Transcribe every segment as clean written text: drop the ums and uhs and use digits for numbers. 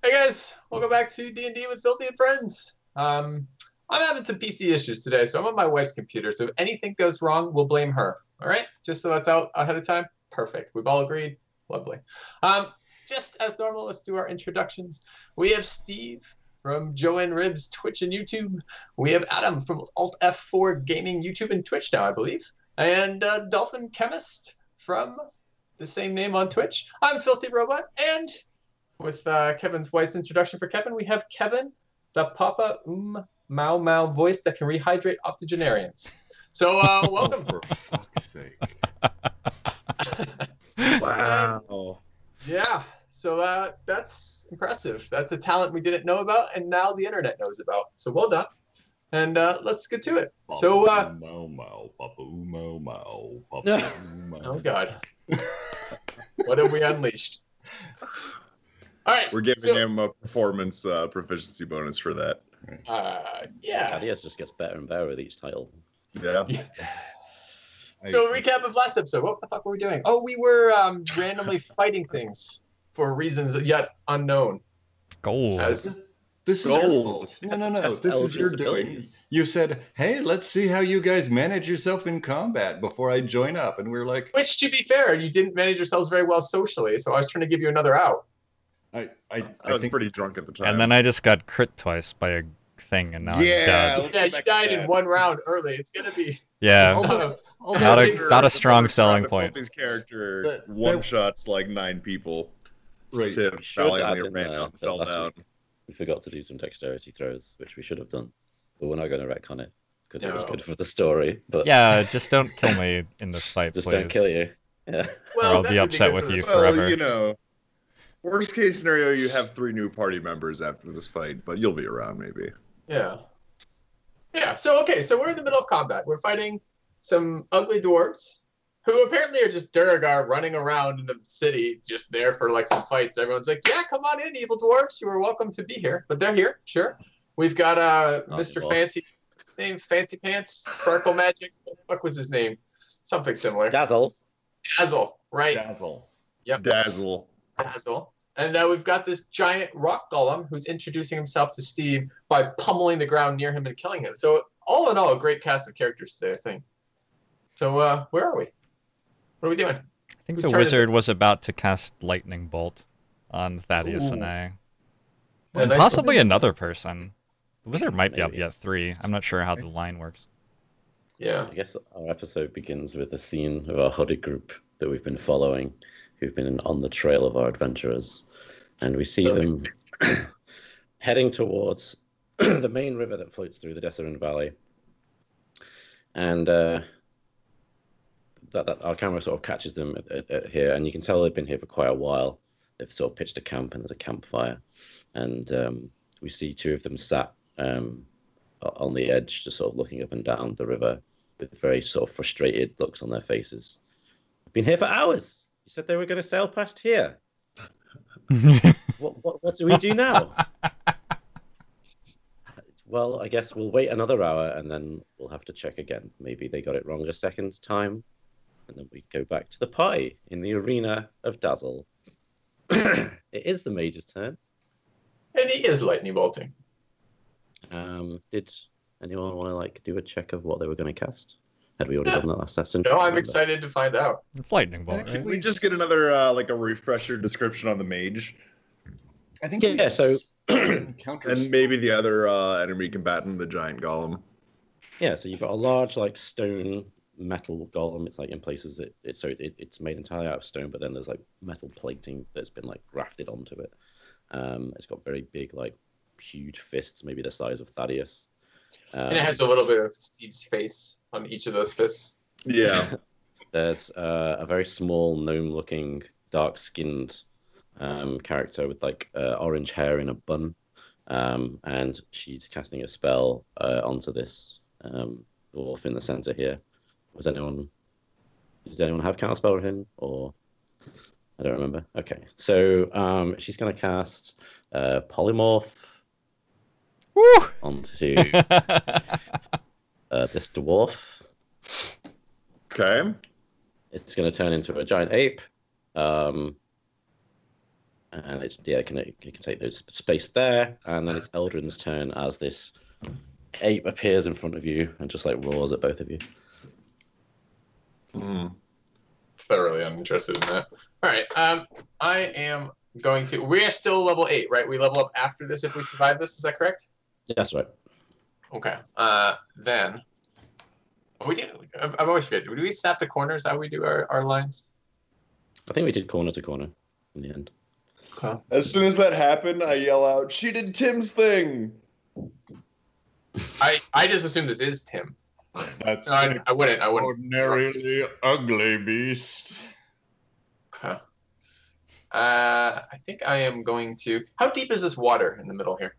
Hey guys, welcome back to D&D with Filthy and Friends. I'm having some PC issues today, so I'm on my wife's computer. So if anything goes wrong, we'll blame her. All right, just so that's out ahead of time. Perfect. We've all agreed. Lovely. Just as normal, let's do our introductions. We have Steve from JoINrbs, Twitch and YouTube. We have Adam from Altf Four Gaming, YouTube and Twitch now, I believe, and DolphinChemist from the same name on Twitch. I'm FilthyRobot, and with Kevin's wife's introduction for Kevin, we have Kevin, the Papa Mau Mau voice that can rehydrate octogenarians. So welcome. For fuck's sake. Wow. Yeah, so that's impressive. That's a talent we didn't know about, and now the internet knows about. So well done. And let's get to it. So, Mau Mau, Papu Mau Mau, Papu Mau. oh God, what have we unleashed? All right, We're giving him a performance proficiency bonus for that. yeah. Thaddeus just gets better and better with each title. Yeah. So recap of last episode. What the fuck were we doing? Oh, we were randomly fighting things for reasons yet unknown. Gold. This is your Gold. fault. No. Test This is your Eldrid's doing. abilities. You said, hey, let's see how you guys manage yourself in combat before I join up. And we're like, Which, to be fair, you didn't manage yourselves very well socially, so I was trying to give you another out. I I was think pretty drunk at the time. And then I just got crit twice by a thing, and now Yeah. I'm dead. Let's Yeah, go you back to died in that. one round early. It's gonna be Yeah, not a strong selling point. This character But- one shots like 9 people. right. Tim should have valiantly in ran there out and the fell last down. week. We forgot to do some dexterity throws, which we should have done. But we're not going to retcon it, because it was No. good for the story. But Yeah, just don't kill me in this fight, just please. don't kill you. Yeah. I'll that be would upset good with for the you story. Well, forever. you know, worst case scenario, you have 3 new party members after this fight, but you'll be around maybe. Yeah. Yeah, so okay, so we're in the middle of combat. We're fighting some ugly dwarves who apparently are just Duragar running around in the city, just there for like some fights. Everyone's like, yeah, come on in, evil dwarves. You are welcome to be here. But they're here, sure. We've got Mr. Dwarf. Fancy, his name, Fancy Pants, Sparkle Magic. What the fuck was his name? Something similar. Dazzle. Dazzle, right? Dazzle. Yep. Dazzle. Dazzle. And we've got this giant rock golem who's introducing himself to Steve by pummeling the ground near him and killing him. So all in all, a great cast of characters today, I think. So where are we? What are we doing? I think Whose the turn is wizard it? was about to cast lightning bolt on Thaddeus and Ooh. I. Yeah, And nice possibly one. another person. The wizard might be up Maybe. yet 3. I'm not sure how the line works. Yeah. I guess our episode begins with the scene of our hooded group that we've been following, who've been on the trail of our adventurers. And we see them heading towards the main river that floats through the Desert Valley. And that our camera sort of catches them at here, and you can tell they've been here for quite a while. They've sort of pitched a camp, and there's a campfire, and we see 2 of them sat on the edge, just sort of looking up and down the river with very sort of frustrated looks on their faces. We've been here for hours. You said they were going to sail past here. What do we do now? Well, I guess we'll wait another hour and then we'll have to check again. Maybe they got it wrong a second time. And then we go back to the party in the arena of Dazzle. It is the mage's turn. And he is lightning bolting. Did anyone want to like do a check of what they were going to cast? Had we already done that last session? No, I'm Remember? excited to find out. It's lightning bolt, Can right? we just get another like a refresher description on the mage? I think Yeah, so encounters. And maybe the other enemy combatant, the giant golem. yeah, so you've got a large like stone metal golem. It's like in places it's made entirely out of stone, but then there's like metal plating that's been like grafted onto it. It's got very big, like huge fists, maybe the size of Thaddeus. And it has a little bit of Steve's face on each of those fists. Yeah. There's a very small gnome-looking, dark-skinned character with like orange hair in a bun, and she's casting a spell onto this dwarf in the center here. Did anyone have counterspell with him, or I don't remember. Okay, so she's going to cast polymorph Woo! onto this dwarf. Okay. It's going to turn into a giant ape, and And it can take those space there, and then it's Eldrin's turn as this ape appears in front of you and just like roars at both of you. Thoroughly uninterested in that. All right. I am going to. We are still level 8, right? We level up after this if we survive this. Is that correct? That's right. Okay. Then we do. I'm always forget. Do we snap the corners? How we do our lines? I think we did corner to corner in the end. Okay. As soon as that happened, I yell out, "She did Tim's thing!" I just assume this is Tim. That's No, I wouldn't. ordinarily ugly beast. Okay. I think I am going to. How deep is this water in the middle here?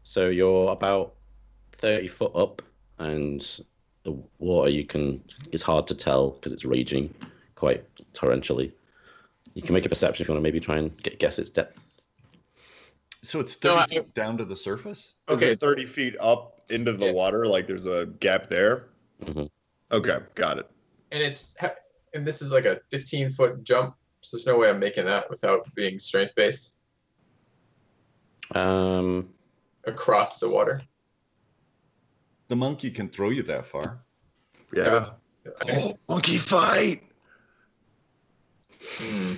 So you're about 30 foot up, and the water it's hard to tell because it's raging quite torrentially. You can make a perception if you want to maybe try and guess its depth. So it's 30 feet down to the surface? Okay, 30 feet up into the water, like there's a gap there. Mm-hmm. Okay, got it. And this is like a 15-foot jump, so there's no way I'm making that without being strength based across the water. The monkey can throw you that far. Yeah. Oh, monkey fight!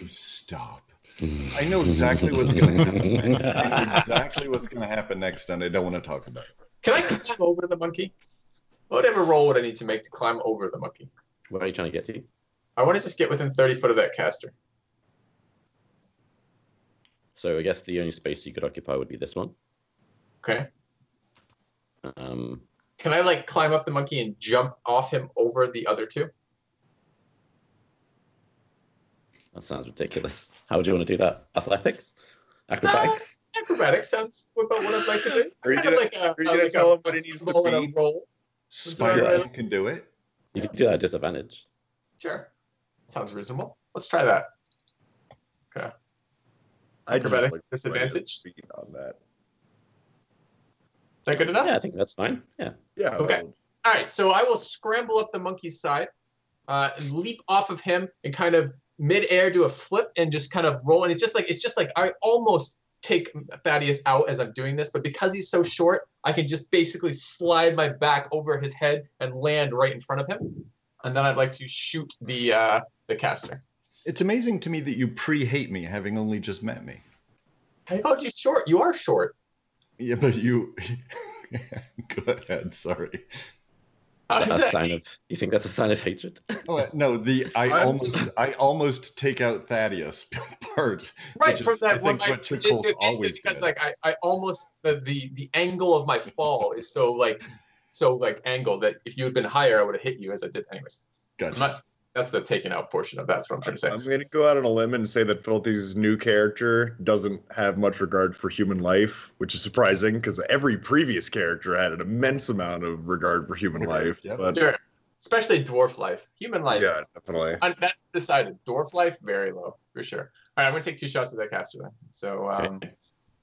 Stop. I know exactly what's going to happen. I know exactly what's going to happen next, and I don't want to talk about it. Can I climb over the monkey? Whatever roll would I need to make to climb over the monkey? Where are you trying to get to? I want to just get within 30 foot of that caster. So I guess the only space you could occupy would be this one. Okay. Um, Can I like climb up the monkey and jump off him over the other two? that sounds ridiculous. How would you want to do that? Athletics? Acrobatics? Acrobatics sounds about what I'd like to do. Are you Kind of gonna, like a, are you gonna like tell a him what he needs to roll and a be? roll. Spider-Man can do it. You can do that at disadvantage. Sure. Sounds reasonable. Let's try that. Okay. I'd just Acrobatics like to disadvantage? speed on that. Is that good enough? Yeah, I think that's fine. Yeah. Yeah. Okay. All right, so I will scramble up the monkey's side, and leap off of him, and kind of mid-air do a flip and just kind of roll. And it's just like I almost take Thaddeus out as I'm doing this, but because he's so short, I can just basically slide my back over his head and land right in front of him. And then I'd like to shoot the caster. It's amazing to me that you pre-hate me, having only just met me. I called you short. You are short. Yeah, but you... Go ahead, sorry. How Is does that a that- sign of? You think that's a sign of hatred? Oh, no, I almost take out Thaddeus part. Right which from is, that I one, think what it's Chakolth basically always because did. like I almost the angle of my fall is so angled that if you had been higher, I would have hit you as I did anyways. Gotcha. That's the taken out portion of that's what I'm trying to say. I'm going to go out on a limb and say that Filthy's new character doesn't have much regard for human life, which is surprising because every previous character had an immense amount of regard for human life. Yep. But Sure, especially dwarf life, human life. yeah, definitely. That's decided. Dwarf life very low for sure. All right, I'm gonna take 2 shots at that caster then. So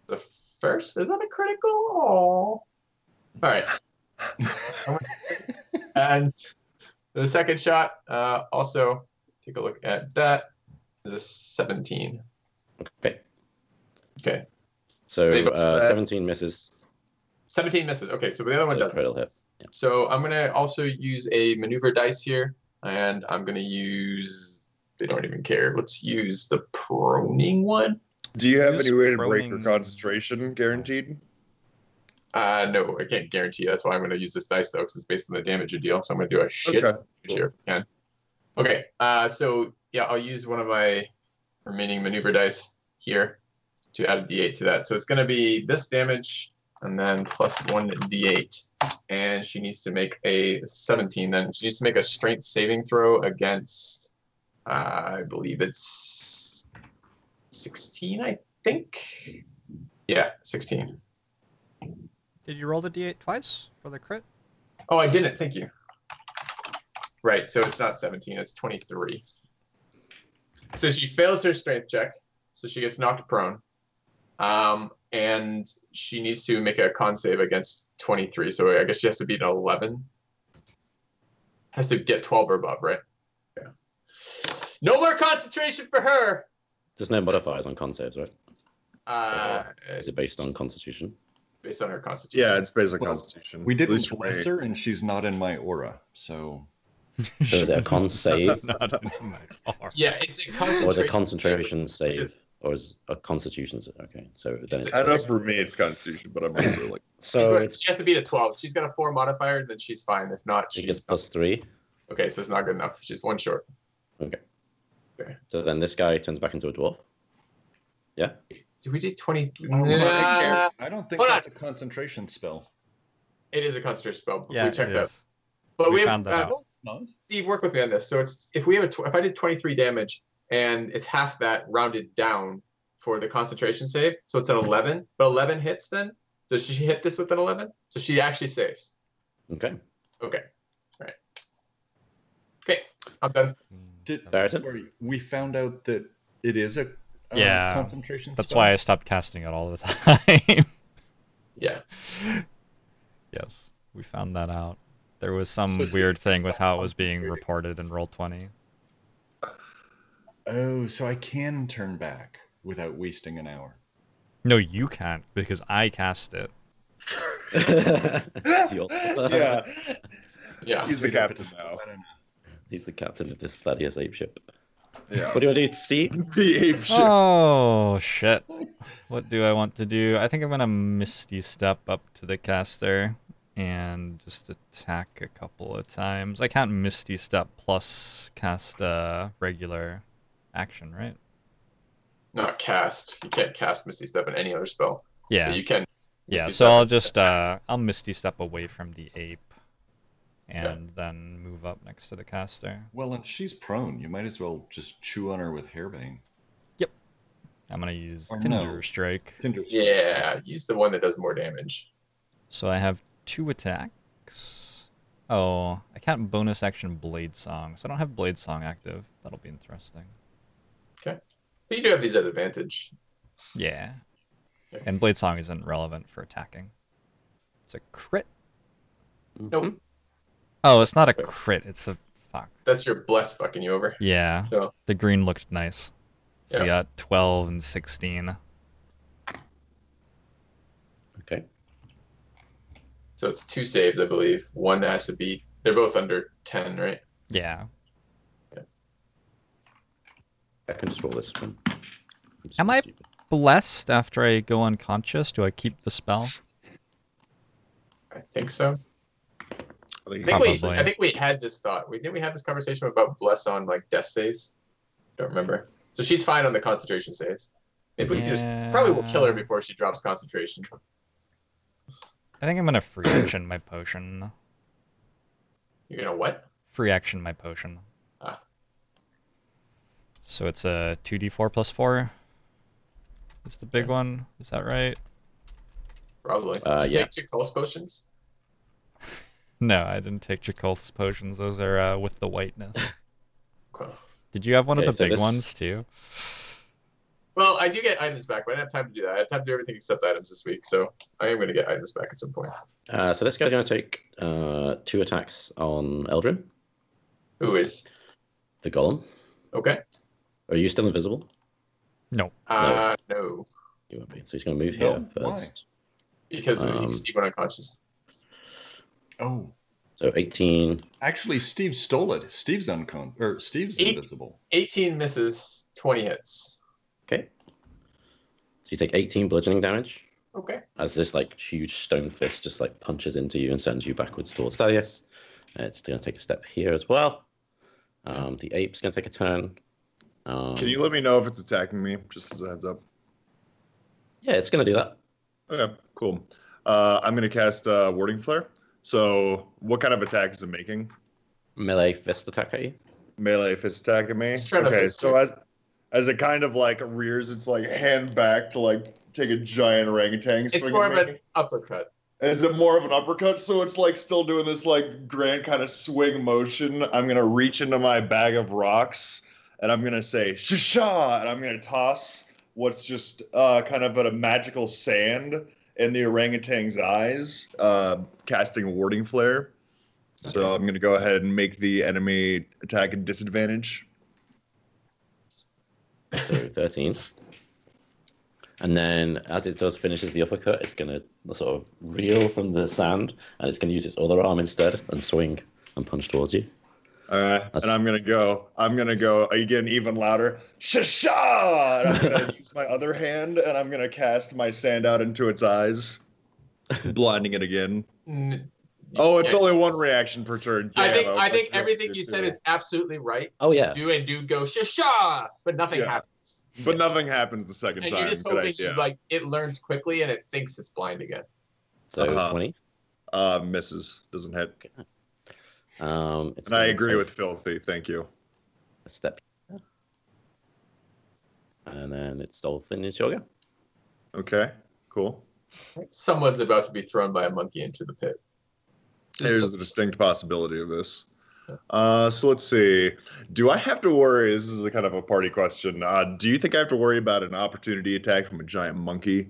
the first is that a critical? Oh, all right. And the second shot, also take a look at that. Is a 17. Okay. Okay. So They both- 17 misses. 17 misses. Okay, so the other one doesn't. Critical hit. Yeah. So I'm gonna also use a maneuver dice here, and I'm gonna use. They don't even care. Let's use the proning one. Do you have Use any way to break your throwing- concentration guaranteed? No, I can't guarantee. That's why I'm gonna use this dice though, because it's based on the damage you deal. So I'm gonna do a shit Okay. here if I can. Okay. So yeah, I'll use one of my remaining maneuver dice here to add a D8 to that. So it's gonna be this damage and then plus 1 D8. And she needs to make a 17. Then she needs to make a strength saving throw against, I believe it's 16. I think. Yeah, 16. Did you roll the d8 twice for the crit? Oh, I didn't. Thank you. Right, so it's not 17, it's 23. So she fails her strength check, so she gets knocked prone. And she needs to make a con save against 23, so I guess she has to beat an 11. Has to get 12 or above, right? Yeah. No more concentration for her! There's no modifiers on con saves, right? Uh, Is it based on Constitution? based on her constitution. Yeah, it's based on Well, Constitution. We At didn't least for bless me. her, and she's not in my aura, so... So is it a con save, Not in my arm. Yeah, it's a concentration. or is it a concentration which save, is- or is a Constitution? Okay, so then It's it's, I know for me it's Constitution, but I'm also like, so it's, she has to beat a 12. She's got a 4 modifier, then she's fine. If not, she she's gets +3. okay. So it's not good enough. She's 1 short. So then this guy turns back into a dwarf. Yeah. Do we do 20? I don't think Hold that's a concentration spell. It is a concentration spell. Yeah, we checked it that. is. But We we found that have, out. Not? Steve, work with me on this. So it's if we have if I did 23 damage and it's half that rounded down for the concentration save, so it's an 11. But 11 hits then. Does she hit this with an 11? So she actually saves. Okay. Okay. All right. Okay. I'm done. Sorry, we found out that it is a Yeah, concentration That's spell. why I stopped casting it all the time. Yeah. Yes, we found that out. There was some So it's weird thing with how it was being reported in Roll20. Oh, so I can turn back without wasting an hour. No, you can't, because I cast it. yeah, Yeah. he's the captain now. I don't know. He's the captain of this Thaddeus ape ship. Yeah, What do you want to do, Steve? the ape ship. Oh, shit. What do I want to do? I think I'm going to Misty Step up to the caster and just attack a couple of times. I can't Misty Step plus cast a regular action, right? Not cast. You can't cast Misty Step in any other spell. Yeah. But you can. Yeah, Misty so Step. I'll just I'll Misty Step away from the ape and then move up next to the caster. Well, and she's prone. You might as well just chew on her with Hairbane. I'm gonna use Or Tinder no. Strike. Tinder. Yeah. Use the one that does more damage. So I have 2 attacks. Oh, I can't bonus action Blade Song, so I don't have Blade Song active. That'll be interesting. But you do have these at advantage. Yeah. Okay. And Blade Song isn't relevant for attacking. It's a crit. Nope. Oh, it's not a crit, it's a fuck. That's your bless fucking you over. Yeah. So The green looked nice. So we Yeah. got 12 and 16. Okay. so it's 2 saves, I believe. One has to be. They're both under 10, right? Yeah. I can just roll this one. Am I blessed after I go unconscious? Do I keep the spell? I think so. I think Probably. I think we had this thought. Didn't we have this conversation about bless on like death saves? Don't remember. So she's fine on the concentration saves. Maybe we can just probably will kill her before she drops concentration. I think I'm gonna free action my potion. You're gonna what? Free action my potion. Ah. So it's a 2d4 plus 4. Is the big one? Is that right? Probably. Did you Yeah. take 2 pulse potions? No, I didn't take Chakolth's potions. Those are with the whiteness. Okay. Did you have one Okay, of the so big this- ones too? Well, I do get items back, but I didn't have time to do that. I had time to do everything except items this week, so I am going to get items back at some point. So this guy's going to take 2 attacks on Eldrin, Who is? the golem. Okay. Are you still invisible? No. You won't be. So he's going to move No? here Why? first. Because Um, Steve went unconscious. Oh, So 18. actually, Steve stole it. Steve's Steve's Eight. invisible. 18 misses, 20 hits. Okay. So you take 18 bludgeoning damage Okay. as this like huge stone fist just like punches into you and sends you backwards towards Thaddeus. It's going to take a step here as well. The ape's going to take a turn. Can you let me know if it's attacking me, just as a heads up? Yeah, it's going to do that. Okay, cool. I'm going to cast Warding Flare. So what kind of attack is it making? Melee fist attack at you. Melee fist attack at me? It's trying to Okay, fist so you. as it kind of like rears its like hand back to like take a giant orangutan It's swing more at of me. an uppercut. Is it more of an uppercut? So it's like still doing this like grand kind of swing motion. I'm gonna reach into my bag of rocks and I'm gonna say "Shasha," and I'm gonna toss what's just kind of a magical sand in the orangutan's eyes, casting Warding Flare. So I'm gonna go ahead and make the enemy attack a disadvantage. So 13. And then as it finishes the uppercut, it's going to sort of reel from the sand, and it's going to use its other arm instead and swing and punch towards you. And I'm gonna go again even louder. Shasha! And I'm gonna use my other hand and I'm gonna cast my sand out into its eyes, blinding it again. Oh, it's only one reaction per turn. Damn, I think everything you said is absolutely right. Oh yeah. Do go shasha, but nothing happens. But nothing happens the second and time. You're just hoping it learns quickly and it thinks it's blind again. So 20. Misses. Doesn't hit. Okay. And I agree with Filthy. Thank you. A step. And then it's Dolphin. It's your go. Okay. Cool. Someone's about to be thrown by a monkey into the pit. There's a distinct possibility of this. So let's see. Do I have to worry? This is a kind of a party question. Do you think I have to worry about an opportunity attack from a giant monkey?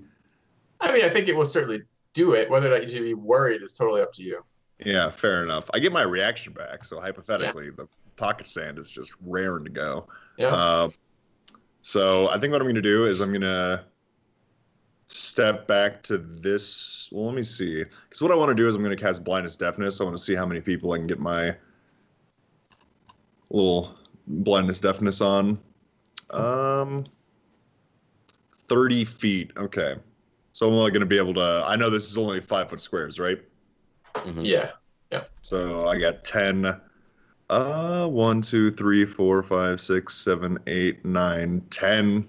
I mean, I think it will certainly do it. Whether or not you should be worried is totally up to you. Yeah, fair enough. I get my reaction back, so hypothetically, the pocket sand is just raring to go. Yeah. So I think what I'm going to do is I'm going to step back to this. Well, let me see. Because what I want to do is I'm going to cast Blindness Deafness. I want to see how many people I can get my little Blindness Deafness on. 30 feet. Okay. So I'm only going to be able to... I know this is only 5-foot squares, right? Mm-hmm. Yeah. So I got 10. 1, 2, 3, 4, 5, 6, 7, 8, 9, 10.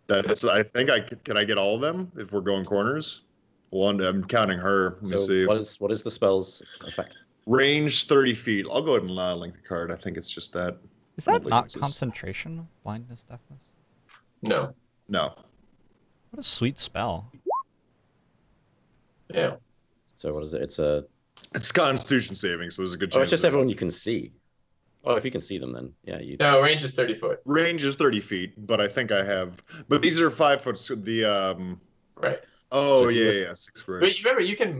That's. I think I can I get all of them if we're going corners. One. I'm counting her. Let me see. What is the spell's effect? Range 30 feet. I'll go ahead and link the card. I think it's just that. Is that not concentration? Blindness, deafness? No. No. What a sweet spell. Yeah. So what is it? It's Constitution saving, so there's a good chance. Oh, it's just everyone you can see. Oh, if you can see them, then yeah, you. No, range is 30 foot. Range is 30 feet, but I think I have. But these are 5 foot. The Right. Oh So yeah, 6 squares. But you remember, you can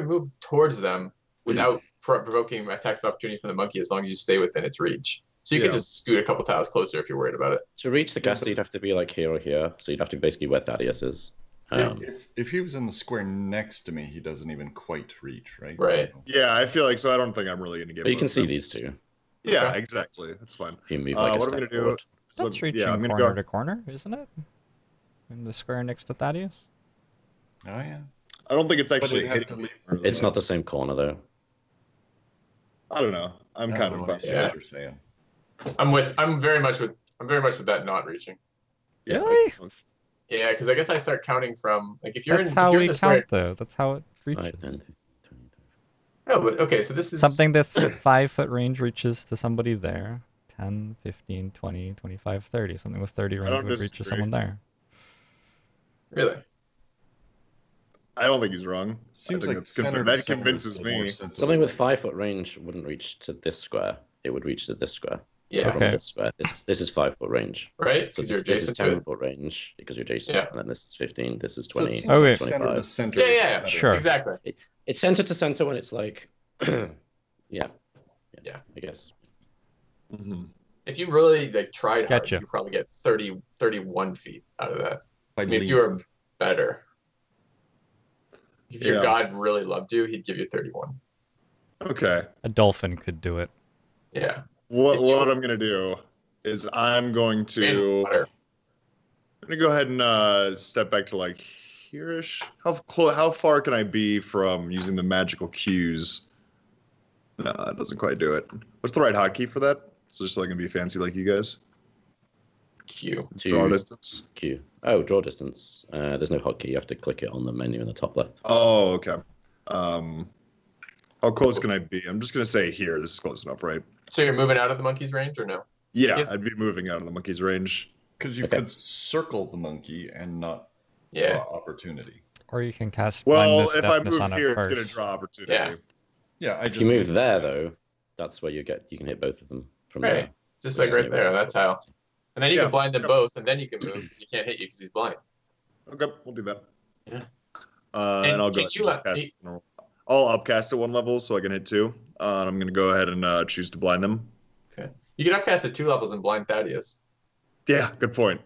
move towards them without provoking attacks of opportunity from the monkey as long as you stay within its reach. So you can just scoot a couple tiles closer if you're worried about it. To reach the caster, you'd have to be like here or here. So you'd have to basically where Thaddeus is. If he was in the square next to me, he doesn't even quite reach, right? Right. So, Yeah, I feel like so. I don't think I'm really gonna get. But you can see these two. Yeah, Okay. exactly. That's fine. If you move like what a I'm step gonna do? forward. So, That's reaching I'm gonna corner go. to corner, isn't it? In the square next to Thaddeus? oh yeah. I don't think it's But actually it has hitting. to leave. It's not the same corner though. I don't know. I'm I kind don't of. know, I see Yeah. what you're saying. I'm very much with that not reaching. Yeah, Really? Yeah, because I guess I start counting from like if you're That's in how if you're we in the square. count, though. That's how it reaches. Right, 10, 20. Oh, but okay, so this is Something that's 5-foot range reaches to somebody there. 10, 15, 20, 25, 30. Something with 30 range don't would reach to disagree. someone there. really. I don't think he's wrong. Seems I like think center to that center convinces is the more me. sensible Something with way. 5-foot range wouldn't reach to this square. It would reach to this square. Yeah. From Okay. this square. This is 5-foot range. Right? So Because you're this is adjacent to it. 10-foot range because you're adjacent, Yeah. and then this is 15. This is So it 20. seems Okay. like This is center to 25. center Yeah, is yeah, better. Sure. Exactly. It's center to center when it's like, yeah, Yeah. I guess. Mhm. If you really like tried hard, Gotcha. you could probably get 31 feet out of that. By I mean, if lead. you were better. If your Yeah. god really loved you, he'd give you 31. Okay. A dolphin could do it. Yeah. What If you- what I'm gonna do is I'm going And to water. I'm gonna go ahead and step back to like here-ish. How far can I be from using the magical cues? No, it doesn't quite do it. What's the right hotkey for that? So just so I can be fancy like you guys. Q. Draw distance. Q. Oh, draw distance. There's no hotkey. You have to click it on the menu in the top left. Oh, okay. How close can I be? I'm just gonna say here. This is close enough, right? So you're moving out of the monkey's range or no? Yeah, Yes. I'd be moving out of the monkey's range. Because you Okay. could circle the monkey and not Yeah. draw opportunity. Or you can cast Well, blindness if I deafness move on here, it it's first. gonna draw opportunity. Yeah. Yeah, I If just you move there, though, that's where you can hit both of them from Right. there. Just Which like is right there on that tile. And then you Yeah. can blind them Yep. both, and then you can move because he can't hit you because he's blind. Okay, we'll do that. Yeah. And I'll go can ahead you, and just cast. I'll upcast at 1 level so I can hit 2. And I'm gonna go ahead and choose to blind them. Okay. You can upcast at 2 levels in Blind Thaddeus. Yeah, good point.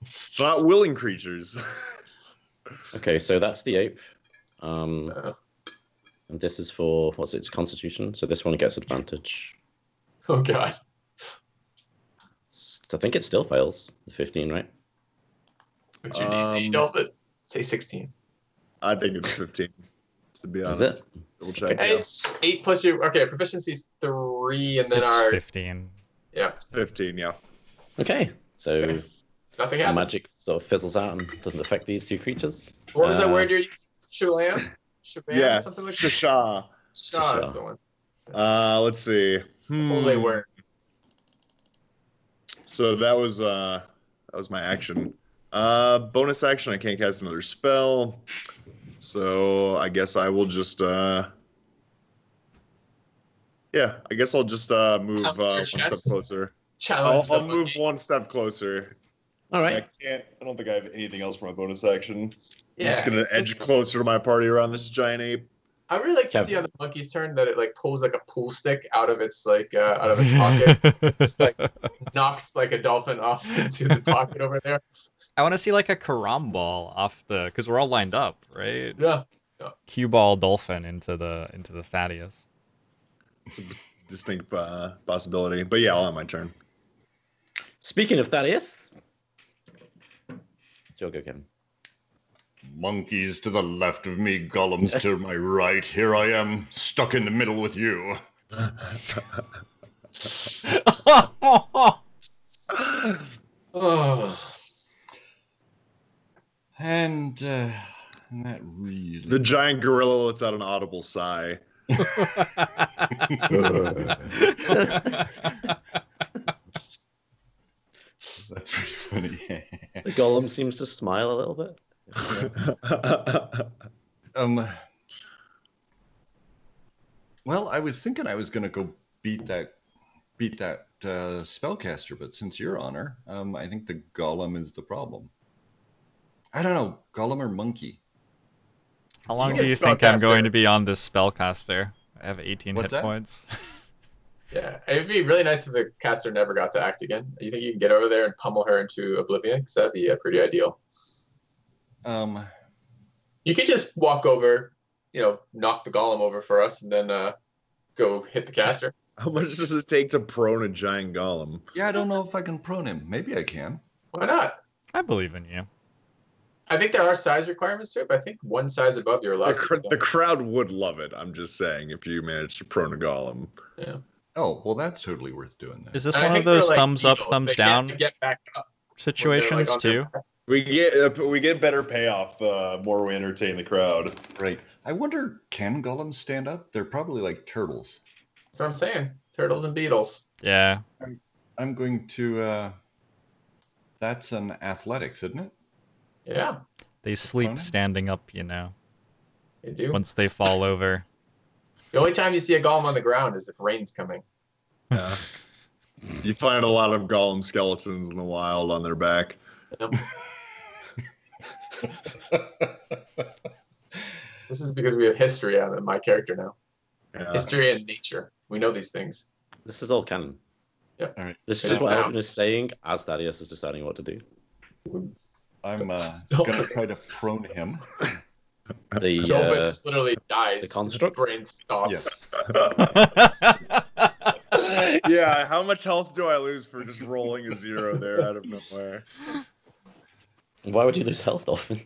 It's not willing creatures. Okay, so that's the ape. And this is for, what's it, Constitution? So this one gets advantage. Oh, God. I think it still fails, the 15, right? What's your DC, Dolphin? Say 16. I think it's 15, to be honest. Is it? Double check. Okay. Yeah. It's 8 plus your... Okay, proficiency's 3, and then It's our... 15. Yeah, It's 15, yeah. Okay, so nothing the happens. magic sort of fizzles out and doesn't affect these 2 creatures. What was that word you're using? Shulam? Shaban? Yeah, Something like that? Shasha. Shah, that's the one. Let's see. Holy word. So that was my action. Bonus action, I can't cast another spell. So I guess I will just yeah, I guess I'll just move one step closer. Challenge I'll the move monkey. one step closer. All right. I don't think I have anything else for my bonus action. I'm Yeah. just gonna edge closer to my party around this giant ape. I really like to Kevin. see on the monkey's turn that it like pulls like a pool stick out of its like out of its pocket. Just like knocks like a dolphin off into the pocket over there. I want to see like a karam ball off the, because we're all lined up, right? Yeah. Cue ball dolphin into the Thaddeus. It's a distinct possibility, but yeah, I'll have my turn. Speaking of Thaddeus, it's your go, Kevin. Monkeys to the left of me, golems to my right. Here I am, stuck in the middle with you. Oh. And that really... The giant gorilla lets out an audible sigh. That's pretty funny. The golem seems to smile a little bit. Well, I was thinking I was going to go beat that spellcaster, but since you're on her, I think the golem is the problem. I don't know, golem or monkey. How long You do you get think I'm spellcaster. going to be on this spellcaster? I have 18 What's hit that? points. Yeah, it'd be really nice if the caster never got to act again. You think you can get over there and pummel her into oblivion? Because that'd be pretty ideal. You could just walk over, knock the golem over for us, and then go hit the caster. How much does it take to prone a giant golem? Yeah, I don't know if I can prone him. Maybe I can. Why not? I believe in you. I think there are size requirements to it, but I think one size above you're allowed. The crowd would love it. I'm just saying, if you manage to prone a golem. Yeah. Oh, well, that's totally worth doing then. Is this And I one of think for, those like, thumbs up, eagles, thumbs they can't down get back up when they're, situations like, on their too? back. We get better payoff the more we entertain the crowd. Right. I wonder, can golems stand up? They're probably like turtles. That's what I'm saying. Turtles and beetles. Yeah. I'm going to... that's an athletics, isn't it? Yeah, They sleep Opponent? standing up, you know, they do. once they fall over. The only time you see a golem on the ground is if rain's coming. Yeah. You find a lot of golem skeletons in the wild on their back. Yep. This is because we have history on my character now. Yeah. History and nature. We know these things. This is all canon. Yep. All right. This It is is what now. Elvin is saying as Thaddeus is deciding what to do. I'm going to try to prone him. The Dolphin just literally dies. the construct? His brain stops. Yes. Yeah, how much health do I lose for just rolling a 0 there out of nowhere? Why would you lose health, Dolphin?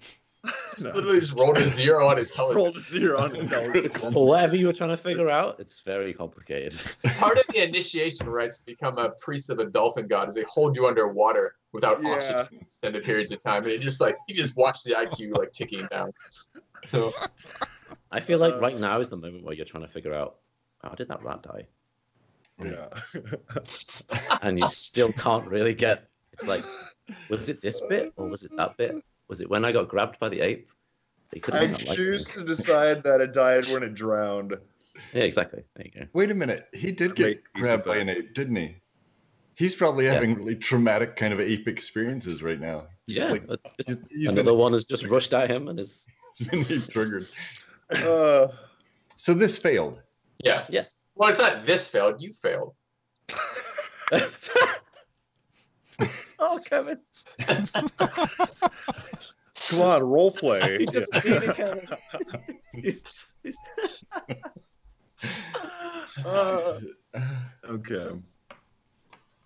Just literally just rolled a 0 on his health. Rolled a 0 on intelligence. Well, whatever you were trying to figure out, it's very complicated. Part of the initiation rites to become a priest of a dolphin god is they hold you underwater without Yeah. oxygen for extended periods of time, and you just watch the IQ like ticking down. So, I feel like right now is the moment where you're trying to figure out, how did that rat die? Yeah. And you still can't really get, it's like, was it this bit or was it that bit? Was it when I got grabbed by the ape? It could have I been that choose lightning. to decide that it died when it drowned. Yeah, exactly. There you go. Wait a minute. He did Great get piece of grabbed by an ape, didn't he? He's probably having really traumatic kind of ape experiences right now. He's Yeah. like, he's Another been, one has just rushed at him and is, he's been ape triggered. Uh, So this failed. yeah. yes. Well, it's not this failed. You failed. Oh, Kevin. Come on, role play. He just beat it, Kevin. Okay.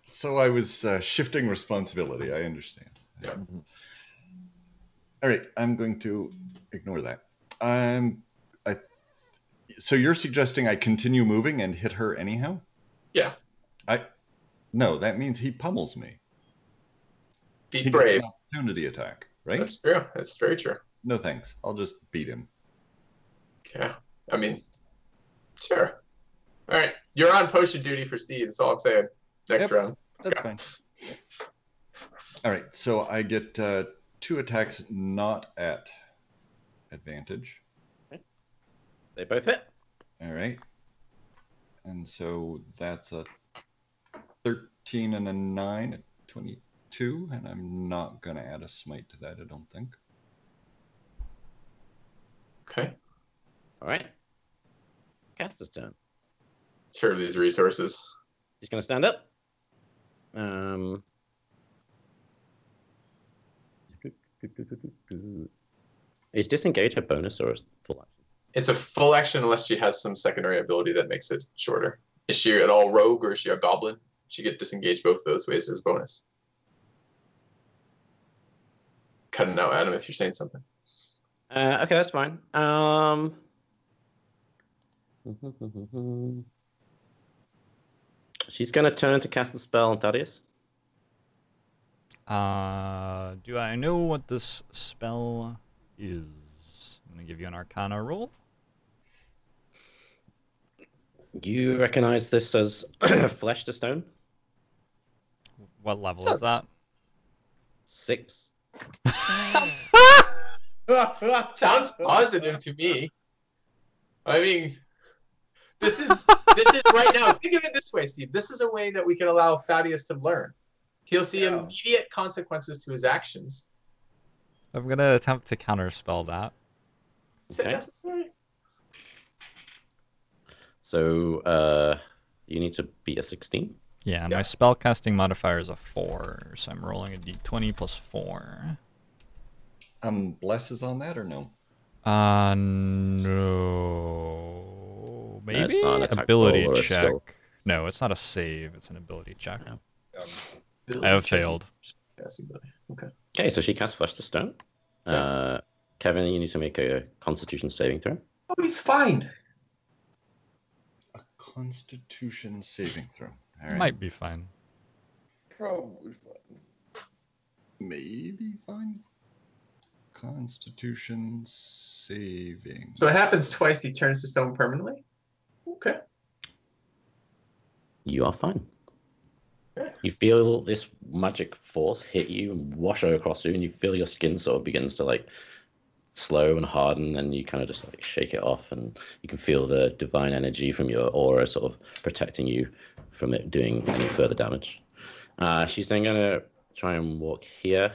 So I was shifting responsibility. I understand. Yeah. All right, I'm going to ignore that. So you're suggesting I continue moving and hit her anyhow? Yeah. No, that means he pummels me. Be He brave. gets an opportunity attack, right? That's true. That's very true. No thanks. I'll just beat him. Yeah. I mean, sure. All right. You're on potion duty for Steve. That's all I'm saying. Next round. That's fine. All right, so I get 2 attacks not at advantage. They both hit. All right. And so that's a 13 and a 9 at 22, and I'm not going to add a smite to that, I don't think. Okay. All right. Caster's turn. Let's hear these resources. He's going to stand up. Is disengage a bonus or a full action? It's a full action unless she has some secondary ability that makes it shorter. Is she at all rogue or is she a goblin? She get disengaged both those ways as bonus. Cutting out, Adam, if you're saying something. Okay, that's fine. She's going to turn to cast the spell on Thaddeus. Do I know what this spell is? I'm going to give you an Arcana roll. You recognize this as Flesh to Stone? What level is that? 6. Sounds positive to me. I mean, this is right now. Think of it this way, Steve. This is a way that we can allow Thaddeus to learn. He'll see immediate consequences to his actions. I'm going to attempt to counterspell that. Is it necessary? So you need to beat a 16. Yeah, and my spellcasting modifier is a 4, so I'm rolling a d20 plus 4. Bless is on that or no? No. Maybe? It's not an attack ability roll or a check. skill. No, it's not a save, it's an ability check. No. I have failed. Okay. Okay, so she casts Flesh to Stone. Kevin, you need to make a Constitution saving throw. Oh, he's fine. A Constitution saving throw. All right. Might be fine. Probably fine. Maybe fine. Constitution saving. So it happens twice. He turns to stone permanently. Okay. You are fine. Okay. You feel this magic force hit you and wash across you, and you feel your skin sort of begins to like slow and harden, and you kind of just like shake it off, and you can feel the divine energy from your aura sort of protecting you from it doing any further damage. She's then gonna try and walk here.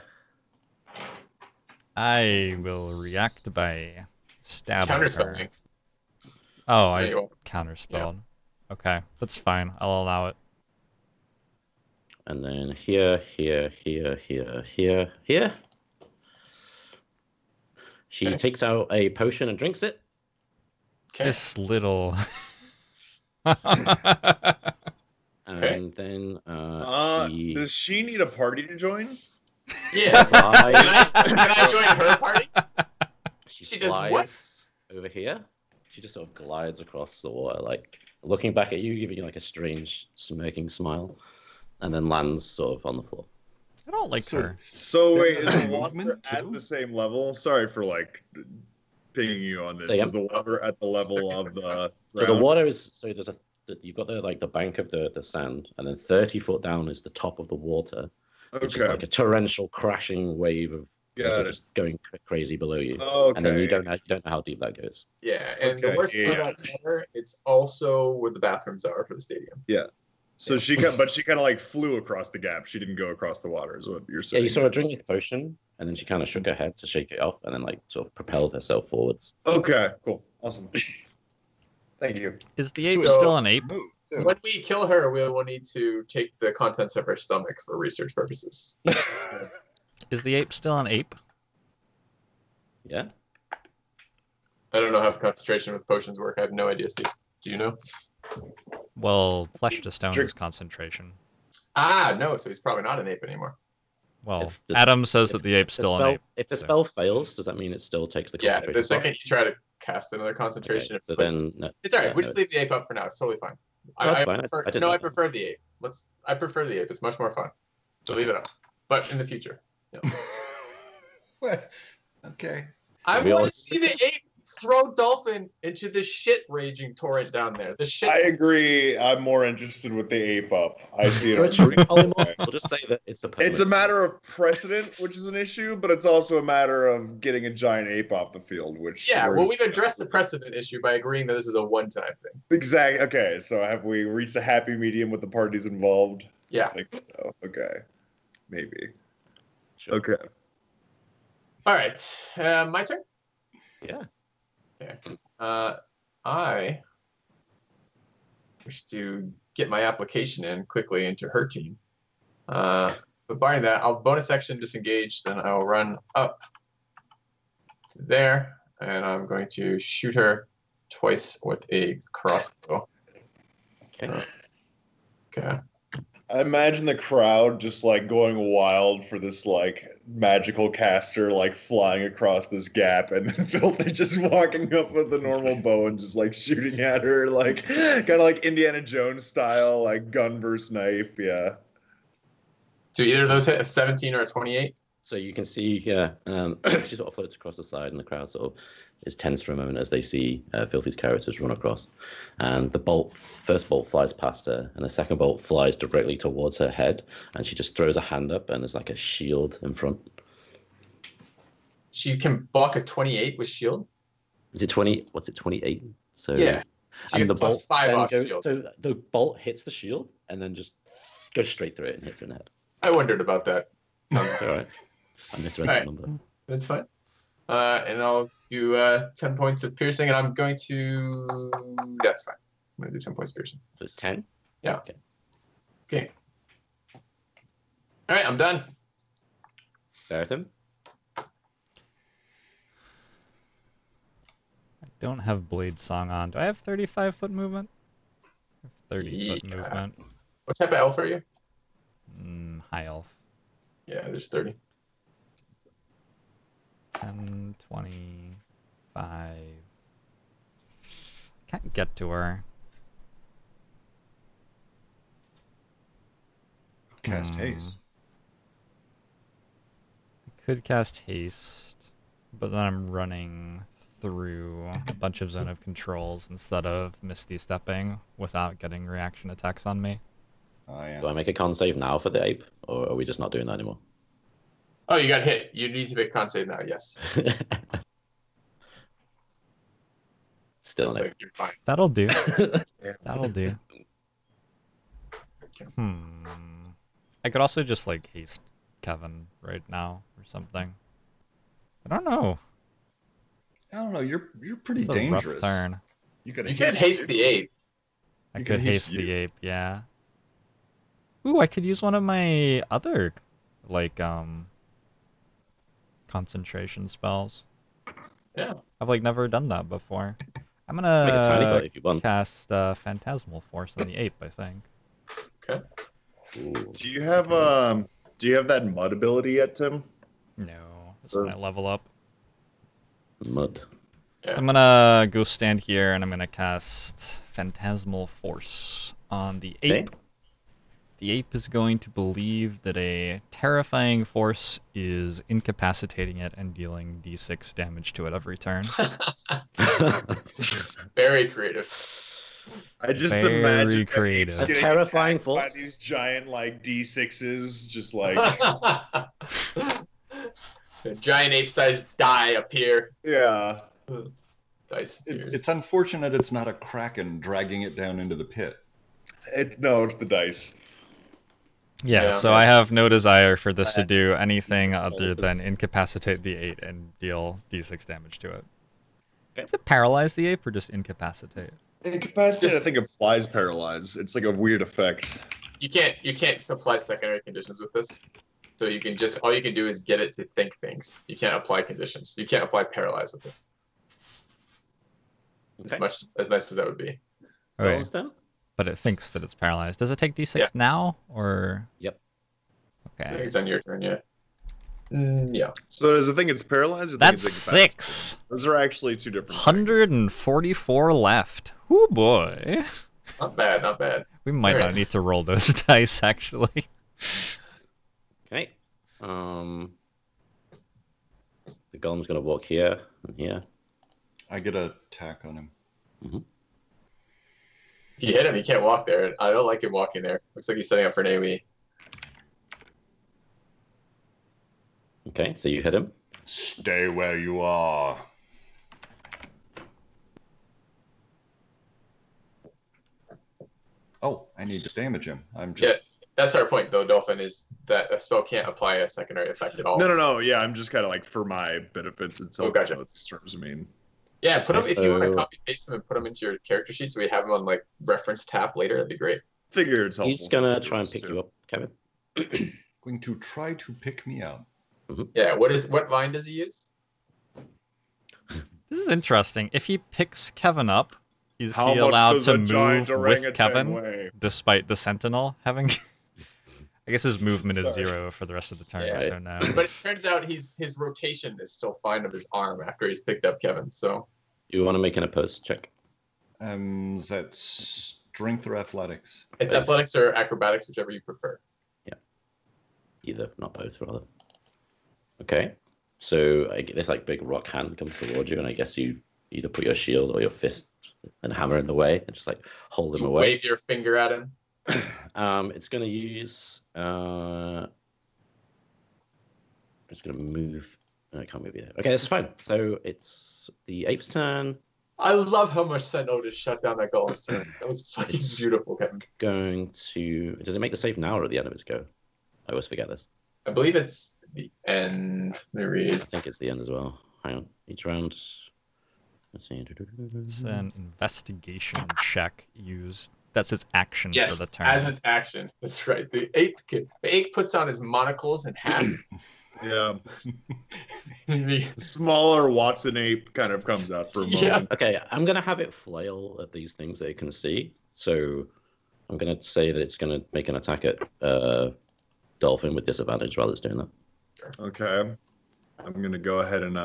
I will react by stabbing her. Counterspelling. Oh, I There you go. counterspelled. Okay, that's fine. I'll allow it. And then here. She takes out a potion and drinks it. Okay. This little. And then Does she need a party to join? Yeah. Can flies, I join her party? she does flies what? over here. She just sort of glides across the water, like looking back at you, giving you like a strange smirking smile, and then lands sort of on the floor. I don't like her. So wait, Does is it the have water movement, at too? the same level? Sorry for like pinging you on this. So, yeah. Is the water at the level of the So the ground? water is there's you've got the bank of the sand, and then 30 foot down is the top of the water, which is Okay, like a torrential crashing wave of water got it. just going crazy below you. Okay. And then you don't know how deep that goes. Yeah, and the Okay, worst part yeah. about water, it's also where the bathrooms are for the stadium. So she kind of like flew across the gap. She didn't go across the water, is what you're Yeah, saying. you saw her drink a potion, and then she kind of shook her head to shake it off, and then like sort of propelled herself forwards. Okay, cool, awesome. Thank you. Is the ape So- still an ape? Move, when we kill her, we will need to take the contents of her stomach for research purposes. Is the ape still an ape? Yeah. I don't know how concentration with potions work. I have no idea, Steve. Do you know? Well, flesh to stone is concentration. Ah, no. So he's probably not an ape anymore. Well, Adam says that the ape's still an ape. If the spell fails, does that mean it still takes the concentration? Yeah, the second you try to cast another concentration, okay, so then no, it's all right. yeah, we just leave the ape up for now. It's totally fine. No, that's fine. I prefer the ape. I prefer the ape. It's much more fun. So leave it up. But in the future. Yeah. What? Okay. I want to see the ape throw Dolphin into the shit raging torrent down there. The shit. I agree. I'm more interested with the ape up. I see it. We'll just say that it's a. It's a matter of precedent, which is an issue, but it's also a matter of getting a giant ape off the field, which. Yeah, well, we've addressed the precedent issue by agreeing that this is a one-time thing. Exactly. Okay, so have we reached a happy medium with the parties involved? Yeah. I think so. Okay. Maybe. Sure. Okay. All right. My turn? Yeah. Okay. I wish to get my application in quickly into her team. But barring that, I'll bonus action disengage, then I'll run up to there, and I'm going to shoot her twice with a crossbow. Okay. Okay. I imagine the crowd just like going wild for this like magical caster like flying across this gap, and then Filthy just walking up with the normal bow and just like shooting at her, like kind of like Indiana Jones style, like gun versus knife. Yeah. So either of those hit a 17 or a 28? So you can see, yeah, she sort of floats across the side, and the crowd sort of is tense for a moment as they see Filthy's characters run across. And the first bolt flies past her, and the second bolt flies directly towards her head, and she just throws a hand up, and there's like a shield in front. She can block a 28 with shield? Is it 20? What's it, 28? So yeah. So and the bolt 5 off shield. So the bolt hits the shield, and then just goes straight through it and hits her in the head. I wondered about that. Sounds all right. I misread the number. That's fine. And I'll do 10 points of piercing, and I'm going to... That's fine. I'm going to do 10 points of piercing. So it's 10? Yeah. Okay. All right, I'm done. Bereatim? I don't have Blade Song on. Do I have 35-foot movement? I have 30-foot movement. What type of elf are you? High elf. Yeah, there's 30. 10, 25. Can't get to her. Cast haste. I could cast haste, but then I'm running through a bunch of zone of controls instead of Misty Stepping without getting reaction attacks on me. Oh, yeah. Do I make a con save now for the ape, or are we just not doing that anymore? Oh, you got hit. You need to make con save now, yes. Still Sounds no. like you're fine. That'll do. That'll do. Okay. I could also just like haste Kevin right now or something. I don't know. I don't know. You're pretty It's a dangerous. rough turn. You could haste the ape. I You could can haste haste the you. ape, yeah. Ooh, I could use one of my other, like, concentration spells. Yeah. I've, like, never done that before. I'm Make a tiny guy gonna if you want. cast Phantasmal Force on the ape, I think. Okay. Ooh. Do you have that mud ability yet, Tim? No, that's when I level up. Mud. Yeah. I'm gonna go stand here, and I'm gonna cast Phantasmal Force on the ape. Okay. The ape is going to believe that a terrifying force is incapacitating it and dealing d6 damage to it every turn. Very creative. I just Very imagine creative. that he's A getting terrifying attacked by force? these giant like D6s, just like A giant ape-sized die appear. yeah. Dice appears. It's unfortunate it's not a kraken dragging it down into the pit. It's the dice. Yeah, Yeah. so I have no desire for this to do anything other than incapacitate the ape and deal d6 damage to it. Okay. Does it paralyze the ape or just incapacitate? Incapacitate, I think, applies paralyze. It's like a weird effect. You can't apply secondary conditions with this. So you can just, all you can do is get it to think things. You can't apply conditions. You can't apply paralyze with it. Okay. As nice as that would be. Okay. Almost done? But it thinks that it's paralyzed. Does it take D6 Yeah. now or? Yep. I think Okay. it's on your turn, yeah. Yeah. So does it think it's paralyzed? Or That's think it's 6. Those are actually two different things. 144 left. Oh boy. Not bad, not bad. We might Alright. not need to roll those dice actually. Okay. The golem's gonna walk here and here. I get a attack on him. If you hit him, he can't walk there. I don't like him walking there. Looks like he's setting up for an AoE. Okay, so you hit him. Stay where you are. Oh, I need to damage him. I'm just. Yeah, that's our point, though, Dolphin, is that a spell can't apply a secondary effect at all. No. Yeah, I'm just kind of like for my benefits. It's Oh, gotcha. These terms. I mean, Yeah, put him, Okay, if you want to so- copy paste them and put them into your character sheet so we have them on like reference tab later, that'd be great. figure it's helpful. He's gonna try and pick you up, Kevin. Going to try to pick me up. Yeah, what vine does he use? This is interesting. If he picks Kevin up, is How he much allowed does to a giant move orangutan with Kevin weigh? despite the Sentinel having? I guess his movement is Sorry. 0 for the rest of the turn, Yeah. so no. But it turns out his rotation is still fine of his arm after he's picked up Kevin. So You want to make an opposed check? Is that strength or athletics? it's Both. athletics or acrobatics, whichever you prefer. Either, not both, rather. Okay. So this like big rock hand comes towards you, and I guess you either put your shield or your fist and hammer in the way, and just like hold him You away. wave your finger at him. It's going to use. It's going to move. No, I can't move you there. Okay, that's fine. So it's the ape's turn. I love how much Sentinel just shut down that golem's turn. That was fucking It's- beautiful, Kevin. Going to. Does it make the save now or at the end of its go? I always forget this. I believe it's the end. Let me read. I think it's the end as well. Hang on. Each round. Let's see. It's an investigation check used. That's its action Yes, for the turn. as its action. That's right. The ape puts on his monocles and hat. Yeah, The- smaller Watson ape kind of comes out for a moment. Yeah. Okay, I'm gonna have it flail at these things that it can see. So I'm gonna say that it's gonna make an attack at Dolphin with disadvantage while it's doing that. Okay, I'm gonna go ahead and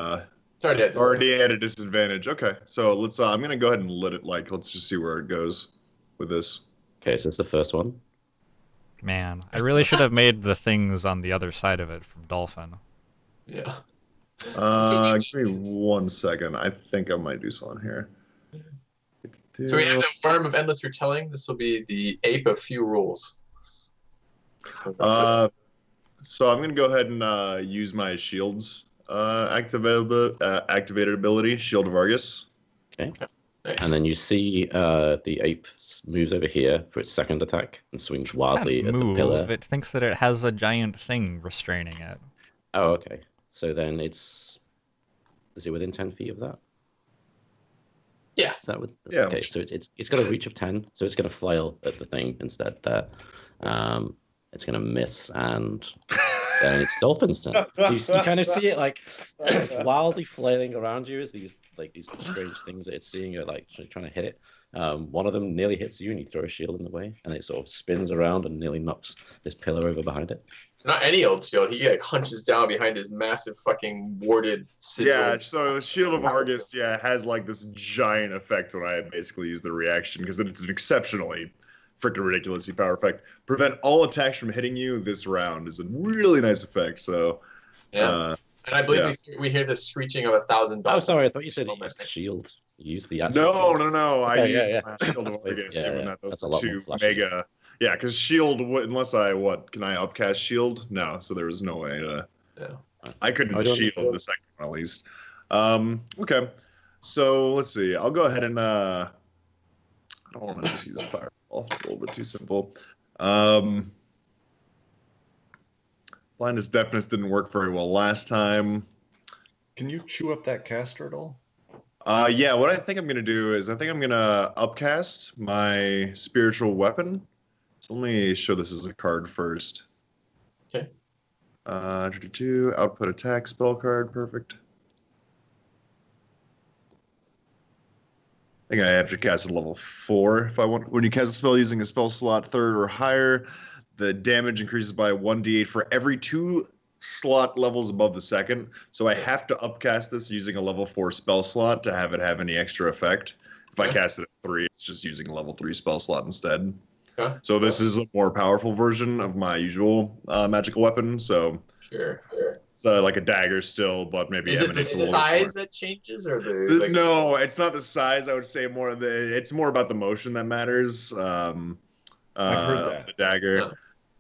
Sorry, Dad. already at a disadvantage. Okay, so let's. I'm gonna go ahead and let it let's just see where it goes with this. Okay, so it's the first one. Man, I really should have made the things on the other side of it from Dolphin. Yeah. Give me 1 second. I think I might do something here. So we have the worm of endless retelling. This will be the ape of few rules. So I'm gonna go ahead and use my shields activated ability, Shield of Argus. Okay. Nice. And then you see the ape moves over here for its second attack and swings wildly Can't at the move. pillar. It thinks that it has a giant thing restraining it. Oh, okay. So then it's. Is it within 10 feet of that? Yeah. Is that with? Yeah. Okay, so it's got a reach of 10, so it's going to flail at the thing instead there. It's going to miss, and then it's Dolphin's turn. So you kind of see it like wildly flailing around you as these strange things that it's seeing are like trying to hit it. One of them nearly hits you, and you throw a shield in the way, and it sort of spins around and nearly knocks this pillar over behind it. Not any old shield. He like hunches down behind his massive fucking warded sigil. Yeah, so the Shield of Argus, has like this giant effect when I basically use the reaction because it's an exceptionally freaking ridiculously power effect. Prevent all attacks from hitting you this round is a really nice effect. So Yeah. And I believe we hear the screeching of $1,000. Oh, sorry, I thought you said you used the shield. You used the actual shield. no. I Okay, use yeah. Shield of That's big. Argus, Yeah, given yeah. that those That's a are lot more two flashy. mega. Yeah, because Shield, unless can I upcast Shield? No, so there was no way to. Yeah. I couldn't I don't shield know. the second one at least. Okay, so let's see. I'll go ahead and I don't want to just use Fireball. It's a little bit too simple. Blindness Deafness didn't work very well last time. Can you chew up that caster at all? Yeah, what I think I'm gonna do is I think I'm gonna upcast my spiritual weapon. So let me show this as a card first. Okay. Output attack spell card, perfect. I think I have to cast at level 4 if I want. When you cast a spell using a spell slot 3rd or higher, the damage increases by 1d8 for every 2 slot levels above the second. So I have to upcast this using a level 4 spell slot to have it have any extra effect. If I cast it at 3, it's just using a level 3 spell slot instead. Okay. So this is a more powerful version of my usual magical weapon. So Sure. it's like a dagger still, but maybe Is it the size that changes, or the like... No, it's not the size. I would say it's more about the motion that matters. I've heard that. The dagger. Yeah.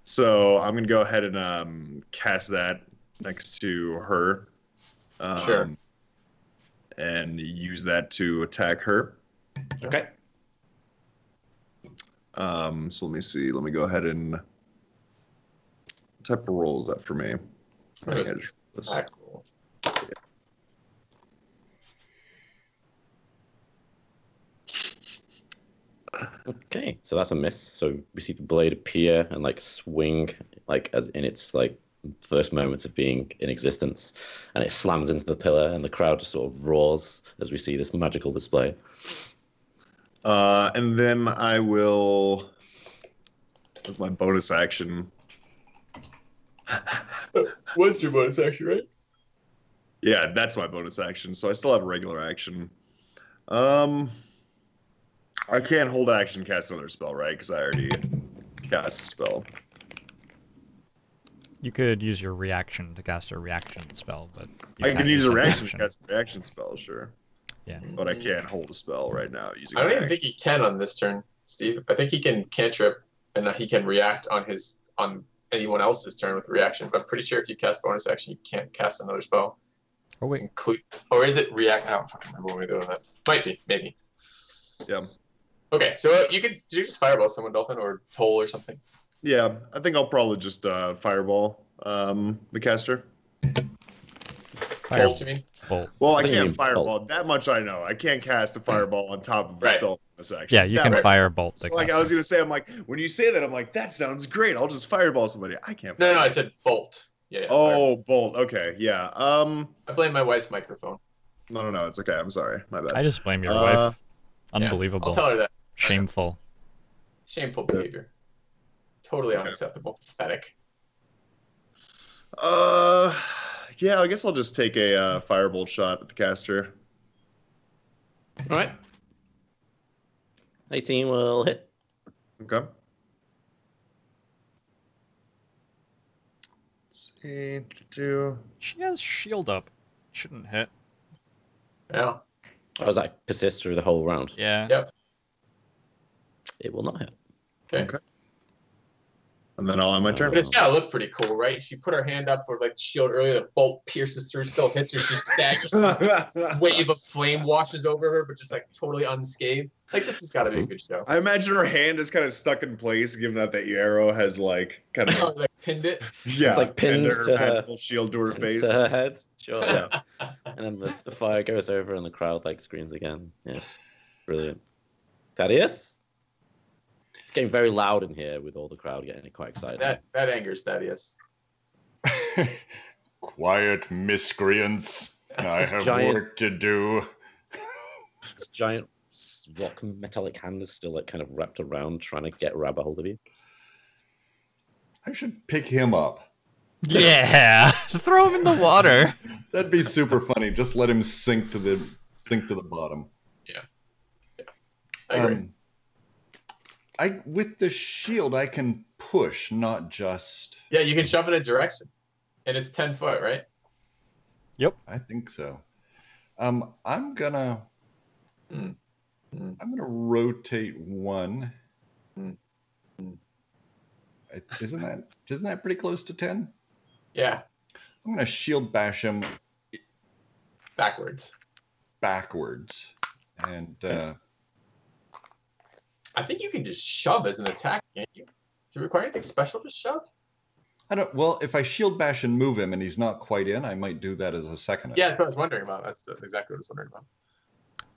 So I'm gonna go ahead and cast that next to her. Sure. And use that to attack her. Okay. So let me see. Let me go ahead and. What type of roll is that for me? Cool. Okay, so that's a miss. So we see the blade appear and like swing, like as in its like first moments of being in existence, and it slams into the pillar, and the crowd just sort of roars as we see this magical display. And then I will. That's my bonus action. What's your bonus action, right? Yeah, that's my bonus action. So I still have a regular action. I can't hold action cast another spell, right? Because I already cast a spell. You could use your reaction to cast a reaction spell, but I can use a reaction to cast a reaction spell, sure. Yeah. But I can't hold a spell right now using. I don't even think he can on this turn, Steve. I think he can cantrip, and he can react on anyone else's turn with reaction. But I'm pretty sure if you cast bonus action, you can't cast another spell. Oh wait. Or is it react? I don't fucking remember when we do that. Might be, maybe. Yeah. Okay, so did you just fireball someone, Dolphin, or Toll or something? Yeah, I think I'll probably just fireball the caster. Bolt, you mean? Bolt. Well, I I think can't you fireball. bolt. That much I know. I can't cast a fireball on top of a Right. spell bonus action. Yeah, you can firebolt the So, like I was caster. gonna say, I'm like, when you say that, I'm like, that sounds great. I'll just fireball somebody. I can't. No, I said bolt. Yeah. Oh, bolt. Okay, yeah. I blame my wife's microphone. No, it's okay. I'm sorry. My bad. I just blame your wife. Yeah, Unbelievable. I'll tell her that. Shameful. Shameful behavior. Totally unacceptable. Pathetic. Yeah, I guess I'll just take a firebolt shot at the caster. All right. 18 will hit. Okay. Let's see. She has shield up. Shouldn't hit. Yeah. Oh, does that persist through the whole round? Yeah. Yep. It will not hit. Okay. And then I'll end my turn. But it's gotta look pretty cool, right? She put her hand up for like shield earlier. The bolt pierces through, still hits her. She staggers. Wave of flame washes over her, but just like totally unscathed. Like this has got to be a good show. I imagine her hand is kind of stuck in place, given that the arrow has like kind of Like pinned it. yeah, It's like pinned her to her- magical shield to her Pins face. to her head. Sure. Yeah. And then the fire goes over and the crowd like screams again. Yeah. Brilliant. Thaddeus? It's getting very loud in here with all the crowd getting quite excited. That angers Thaddeus. Quiet miscreants. I This have giant- work to do. This giant rock metallic hand is still like kind of wrapped around trying to grab a hold of you. I should pick him up. Yeah. Throw him in the water. That'd be super funny. Just let him sink to the bottom. I agree. With the shield, I can push, not just. Yeah, you can shove it in a direction, and it's 10 foot, right? I think so. I'm gonna rotate one. Isn't that pretty close to 10? Yeah, I'm gonna shield bash him backwards. and I think you can just shove as an attack, can't you? Do you require anything special to shove? I don't. Well, if I shield bash and move him, and he's not quite in, I might do that as a second. Yeah, that's what I was wondering about. That's exactly what I was wondering about.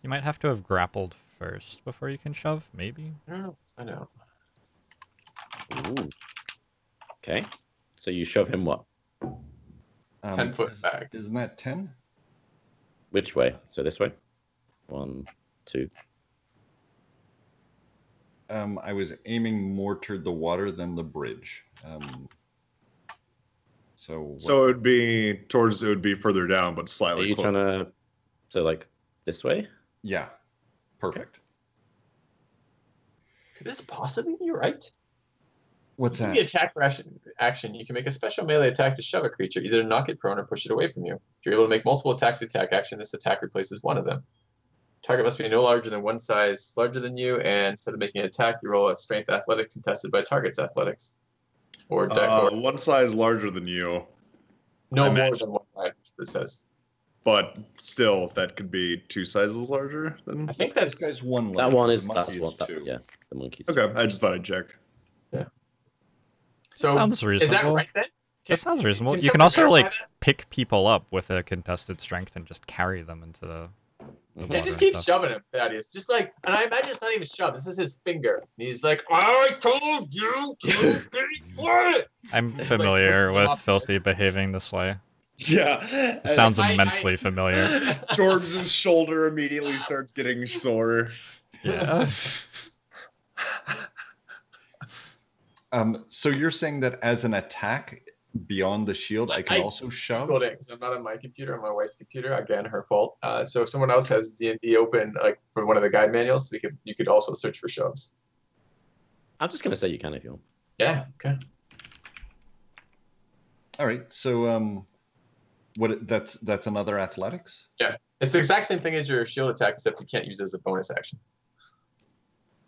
You might have to have grappled first before you can shove, maybe? I know. Ooh. Okay. So you shove him what? 10 foot back. Isn't that 10? Which way? So this way? 1, 2. I was aiming more toward the water than the bridge. So it would be towards. It would be further down, but Are slightly you closer. trying to... So like this way? yeah, perfect. Could this possibly be right? What's Using that? the attack action, you can make a special melee attack to shove a creature, either to knock it prone or push it away from you. If you're able to make multiple attacks with attack action, this attack replaces one of them. Target must be no larger than one size larger than you, and instead of making an attack, you roll a strength athletics contested by target's athletics. Or One size larger than you, no I more imagine- than one size, it says. but still, that could be 2 sizes larger than. I think This that's guy's one. That larger, one the is... monkey That's one. That, 2. yeah, the monkey's Okay, I just thought I'd check. so. Sounds reasonable. Is that right then? That sounds reasonable. You someone can also verify like that? pick people up with a contested strength and just carry them into the Mhm. water Yeah, just and keep stuff. shoving him, Thaddeus. Just like, and I imagine it's not even shove. This is his finger. And he's like, I told you to be quiet. I'm like familiar pushes him with off the Filthy behaving this way. Yeah, It sounds I- immensely familiar. Jorbs' shoulder immediately starts getting sore. Yeah. So you're saying that as an attack beyond the shield, I can I also shove? Googled it because I'm not on my computer, on my wife's computer. Again, her fault. So if someone else has D&D open, like for one of the guide manuals, you could also search for shoves. I'm just going to say you can if you want. Yeah. Okay. All right. So that's another athletics. It's the exact same thing as your shield attack, except you can't use it as a bonus action.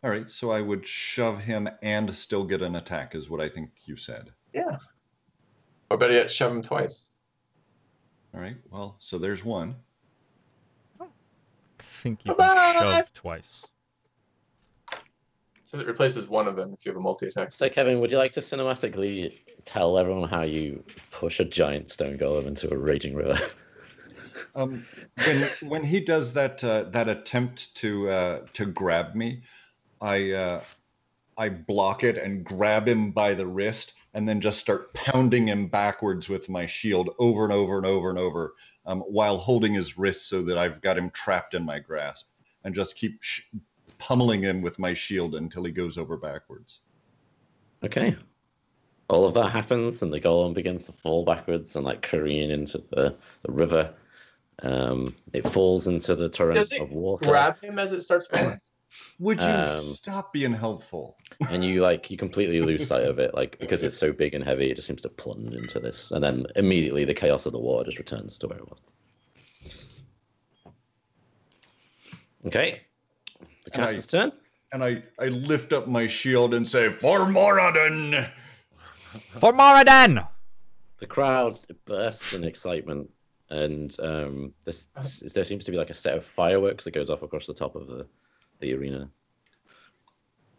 All right. So I would shove him and still get an attack, is what I think you said. Yeah. Or better yet, shove him twice. All right. Well, so there's one. I think you Bye-bye. can shove twice. It says it replaces one of them if you have a multi-attack. So, Kevin, would you like to cinematically tell everyone how you push a giant stone golem into a raging river? When he does that that attempt to grab me, I block it and grab him by the wrist, and then just start pounding him backwards with my shield over and over and over and over, while holding his wrist so that I've got him trapped in my grasp, and just keep pummeling him with my shield until he goes over backwards. Okay. All of that happens, and the golem begins to fall backwards and like careen into the river. It falls into the torrent Does it of water. grab him as it starts falling? Would you Um, stop being helpful? And you completely lose sight of it, like because it's so big and heavy, it just seems to plunge into this, and then immediately the chaos of the water just returns to where it was. Okay, the And I- caster's turn. And I lift up my shield and say, "For Moradin!" For Moradin! The crowd bursts in excitement, and there seems to be like a set of fireworks that goes off across the top of the arena.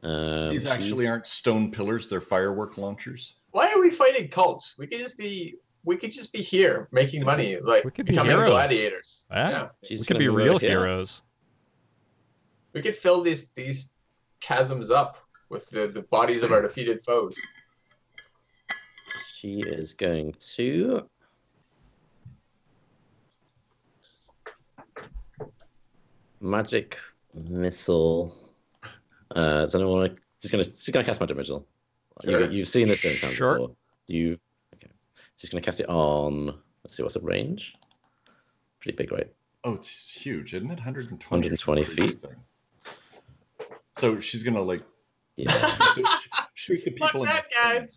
These actually aren't stone pillars; they're firework launchers. Why are we fighting cults? We could just be here making money, like We could be becoming heroes. gladiators. Yeah. She's We could gonna be move real over here. heroes. We could fill these chasms up with the bodies of our defeated foes. She is going to magic missile. Does anyone want to? She's gonna cast magic missile. Sure. You've seen this in time Sure. before. You okay? She's gonna cast it on. Let's see what's the range. Pretty big, right? Oh, it's huge, isn't it? 120. 120 or something. feet. So she's gonna Yeah. shoot the Fuck people in that the guy.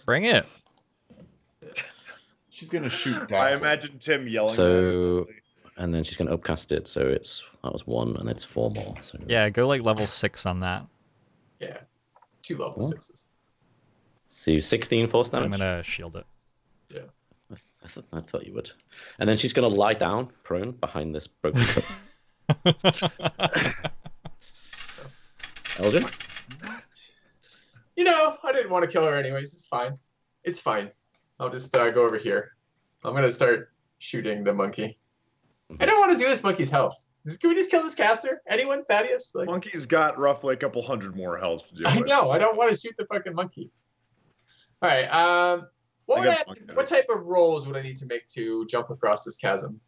Bring it. She's gonna shoot. I Dazzle. imagine Tim yelling. So, and then she's gonna upcast it. So that was 1, and it's 4 more. So Yeah, go like level 6 on that. Yeah, 2 level What? 6s. So 16 force damage. I'm gonna shield it. I thought you would. And then she's gonna lie down, prone, behind this broken cup. Eldrin? You know, I didn't want to kill her anyways. It's fine. It's fine. I'll just go over here. I'm gonna start shooting the monkey. I don't want to do this monkey's health. Can we just kill this caster? Anyone? Thaddeus? Like, Monkey's got roughly a couple hundred more health to do. I know. I don't want to shoot the fucking monkey. All right. What type of rolls would I need to make to jump across this chasm?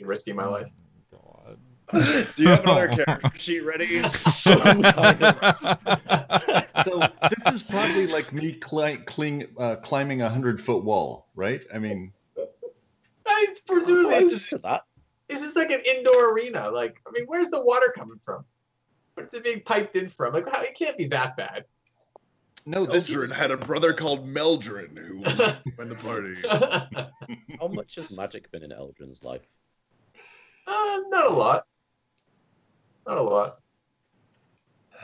Risking my life. Do you have another character sheet ready? So this is probably like me climbing a 100-foot wall, right? I mean, I presume Close to that. this is like an indoor arena. Like, I mean, where's the water coming from? Where's it being piped in from? Like, it can't be that bad. no, this Meldrin had a brother called Meldrin who won the party. How much has magic been in Eldrin's life? Not a lot. Not a lot.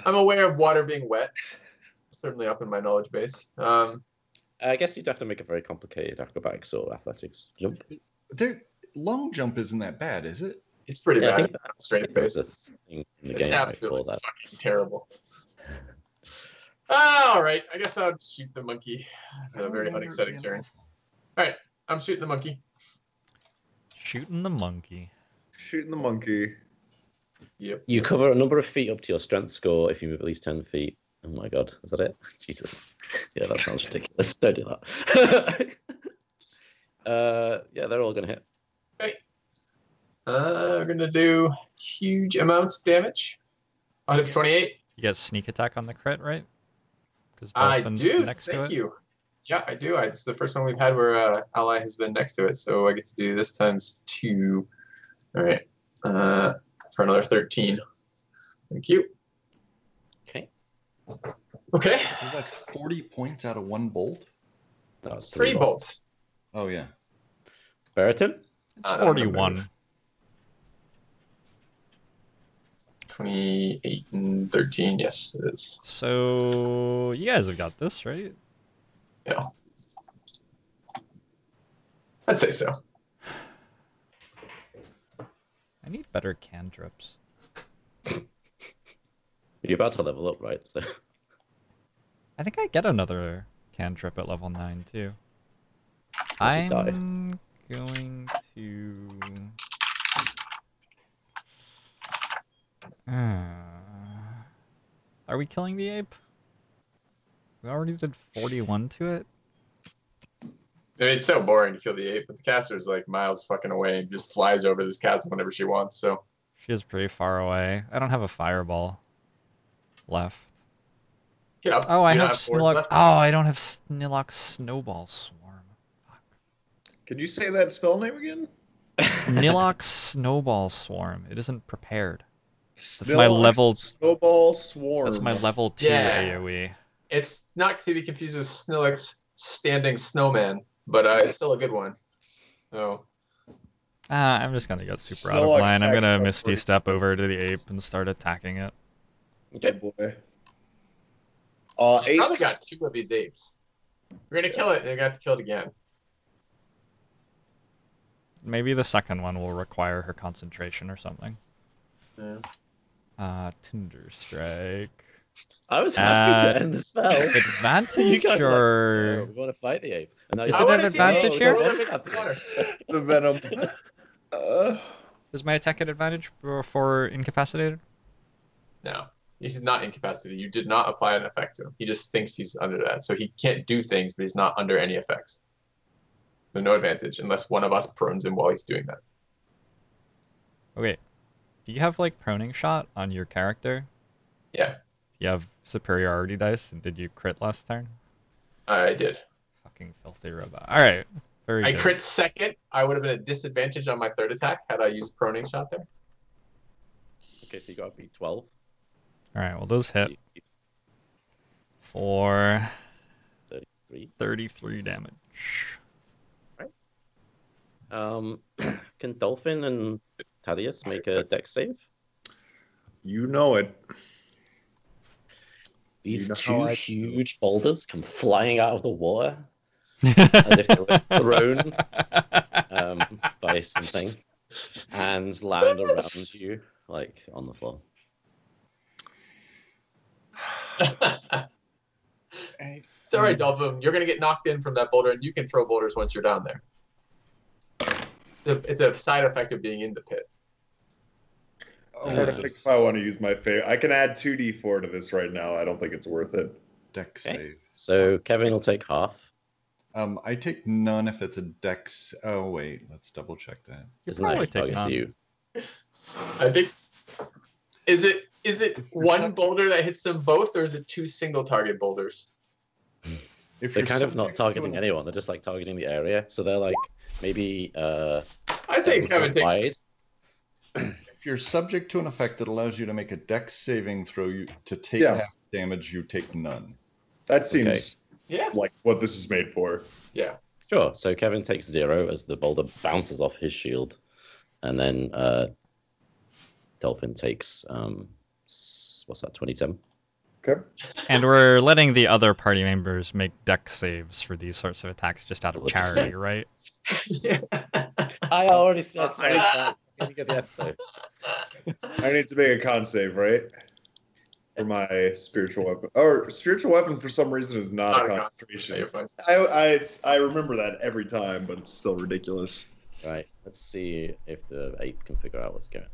I'm aware of water being wet. Certainly up in my knowledge base. I guess you'd have to make a very complicated acrobatics or athletics jump. long jump isn't that bad, is it? It's pretty Yeah, I bad. think Straight face. It's in the It's game, right, absolutely for that. fucking terrible. All right, I guess I'll shoot the monkey. It's a very unexciting turn. All right, I'm shooting the monkey. Shooting the monkey. Shooting the monkey. Yep. You cover a number of feet up to your strength score if you move at least 10 feet. Oh my god, is that it? Jesus. Yeah, that sounds ridiculous. Don't do that. Yeah, they're all going to hit. Okay. We're going to do huge amounts of damage. Out of 28. You get sneak attack on the crit, right? Because I Dolphin's do. next to Thank it. you. Yeah, I do. It's the first one we've had where ally has been next to it, so I get to do this times 2. All right. For another 13. Thank you. Okay. Okay. So that's 40 points out of 1 bolt. That was 3 bolts. Oh yeah. Bereatim? It's 41. 28 and 13. Yes, it is. So you guys have got this, right? Yeah. I'd say so. I need better cantrips. You're about to level up, right? So I think I get another cantrip at level 9 too. Once you die. I'm going to. Are we killing the ape? We already did 41 to it. I mean, it's so boring to kill the ape, but the caster's like miles fucking away and just flies over this chasm whenever she wants. So She is pretty far away. I don't have a fireball left. get up. Oh, Do I you not have force Snillock. left? Oh, I don't have Snillock's Snowball Swarm. Fuck. Can you say that spell name again? Snillock's Snowball Swarm. It isn't prepared. That's my level- Snowball Swarm. That's my level 2 Yeah. AoE. It's not to be confused with Snillock's Standing Snowman, but it's still a good one. So I'm just gonna get super out of Snillock's line. I'm text gonna book Misty works. Step over to the ape and start attacking it. Okay, boy. she's probably got 2 of these apes. We're gonna kill it, and you're gonna have to kill it again. Maybe the second one will require her concentration or something. Yeah. Tinder Strike. I was happy to end the spell. Advantage You guys are or... like, we want to fight the ape. And now Is you're it like, an wanna see the advantage ape here? throw them in the water. The venom. Does my attack at advantage for incapacitated? No, he's not incapacitated. You did not apply an effect to him. He just thinks he's under that, so he can't do things, but he's not under any effects. So no advantage unless one of us prones him while he's doing that. Okay. Do you have like proning shot on your character? Yeah, You have superiority dice, and did you crit last turn? I did. Fucking filthy robot. Alright. Very I good. crit second. I would have been at disadvantage on my 3rd attack had I used proning shot there. okay, so you got to beat 12. Alright, well those hit for 33. 33 damage. Can Dolphin and Thaddeus make a dex save? You know it. These know two how I huge boulders come flying out of the water as if they were thrown by something and land around you, like on the floor. It's all right, Dolphin. You're gonna get knocked in from that boulder, and you can throw boulders once you're down there. It's a side effect of being in the pit. I'm trying to think if I want to use my favorite. I can add 2d4 to this right now. I don't think it's worth it. Deck Okay. save. So Kevin will take half. I take none if it's a dex. Oh wait, let's double check that. Isn't probably that take targets none. you? I think. Is it one boulder that hits them both, or is it 2 single target boulders? If They're you're kind of not subject to targeting an- anyone. They're just like targeting the area. So they're like maybe I say 7 Kevin foot takes. wide. If you're subject to an effect that allows you to make a dex saving throw, you to take Yeah. half damage, you take none. That seems Yeah. like what this is made for. Yeah. Sure. So Kevin takes 0 as the boulder bounces off his shield, and then Dolphin takes what's that? 27. Okay. And we're letting the other party members make deck saves for these sorts of attacks just out of charity, right? Yeah. I already said so. You get the episode. I need to make a con save, right? For my spiritual weapon. Or spiritual weapon for some reason is not Not a a concentration. You're fine. I remember that every time, but it's still ridiculous. Right. Let's see if the ape can figure out what's going on.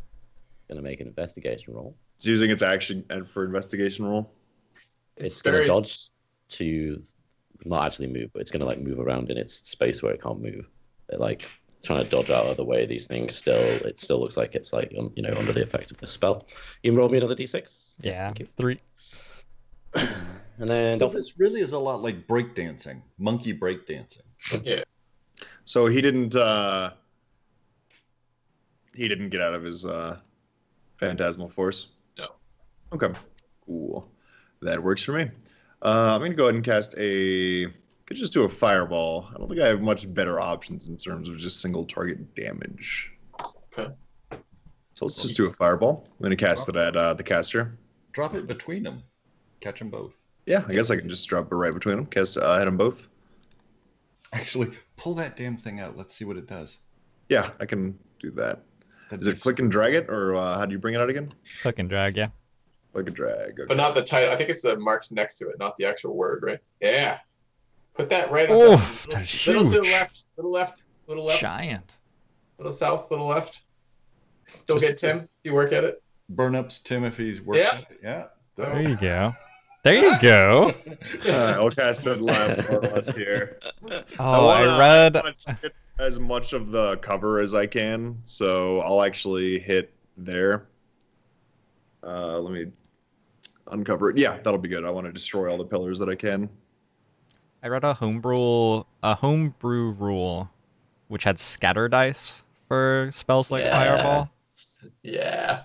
Gonna make an investigation roll. It's using its action and for investigation roll. It's gonna dodge to not actually move, but it's gonna like move around in its space where it can't move. It like trying to dodge out of the way. These things it still looks like it's like under the effect of the spell. You can roll me another d6. Yeah, Thank you. 3. And then So Dolphin. this really is a lot like breakdancing, monkey breakdancing. Yeah. So he didn't get out of his phantasmal force. No. Okay. Cool. That works for me. I'm gonna go ahead and cast could just do a fireball. I don't think I have much better options in terms of just single target damage. Okay. So let's just do a fireball. I'm gonna cast it at the caster. Drop it between them. Catch them both. Yeah, I guess I can just drop it right between them. Cast hit them both. Actually, pull that damn thing out. Let's see what it does. Yeah, I can do that. That'd Is it be click and drag it, or how do you bring it out again? Click and drag, yeah. Click and drag. Okay. But not the title. I think it's the marks next to it, not the actual word, right? Yeah. Put that right on Oh, top. that's Little to the huge. left, little left, little left, Giant. little south, little left. Still get Tim. You work at it. Burn ups Tim if he's working. Yeah. Yeah. There you go. There you go. I'll cast it live for us here. Oh, wanna I read. get as much of the cover as I can, so I'll actually hit there. Let me uncover it. Yeah, that'll be good. I want to destroy all the pillars that I can. I read a homebrew rule, which had scatter dice for spells like Yeah. Fireball. Yeah.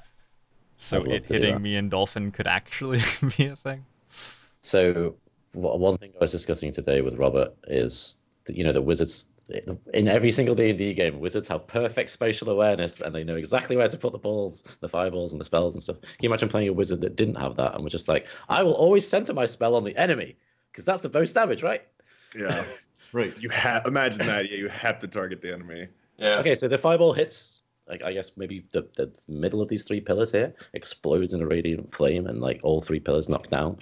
So I'd love it to do hitting that. me and Dolphin could actually be a thing. So one thing I was discussing today with Robert is that, the wizards in every single D&D game, wizards have perfect spatial awareness and they know exactly where to put the balls, the fireballs and the spells and stuff. Can you imagine playing a wizard that didn't have that and was just like, I will always center my spell on the enemy because that's the most damage, right? Yeah, Right. you have imagine that. Yeah, you have to target the enemy. Yeah. Okay, so the fireball hits, like I guess maybe the middle of these 3 pillars here, explodes in a radiant flame, and like all 3 pillars knock down.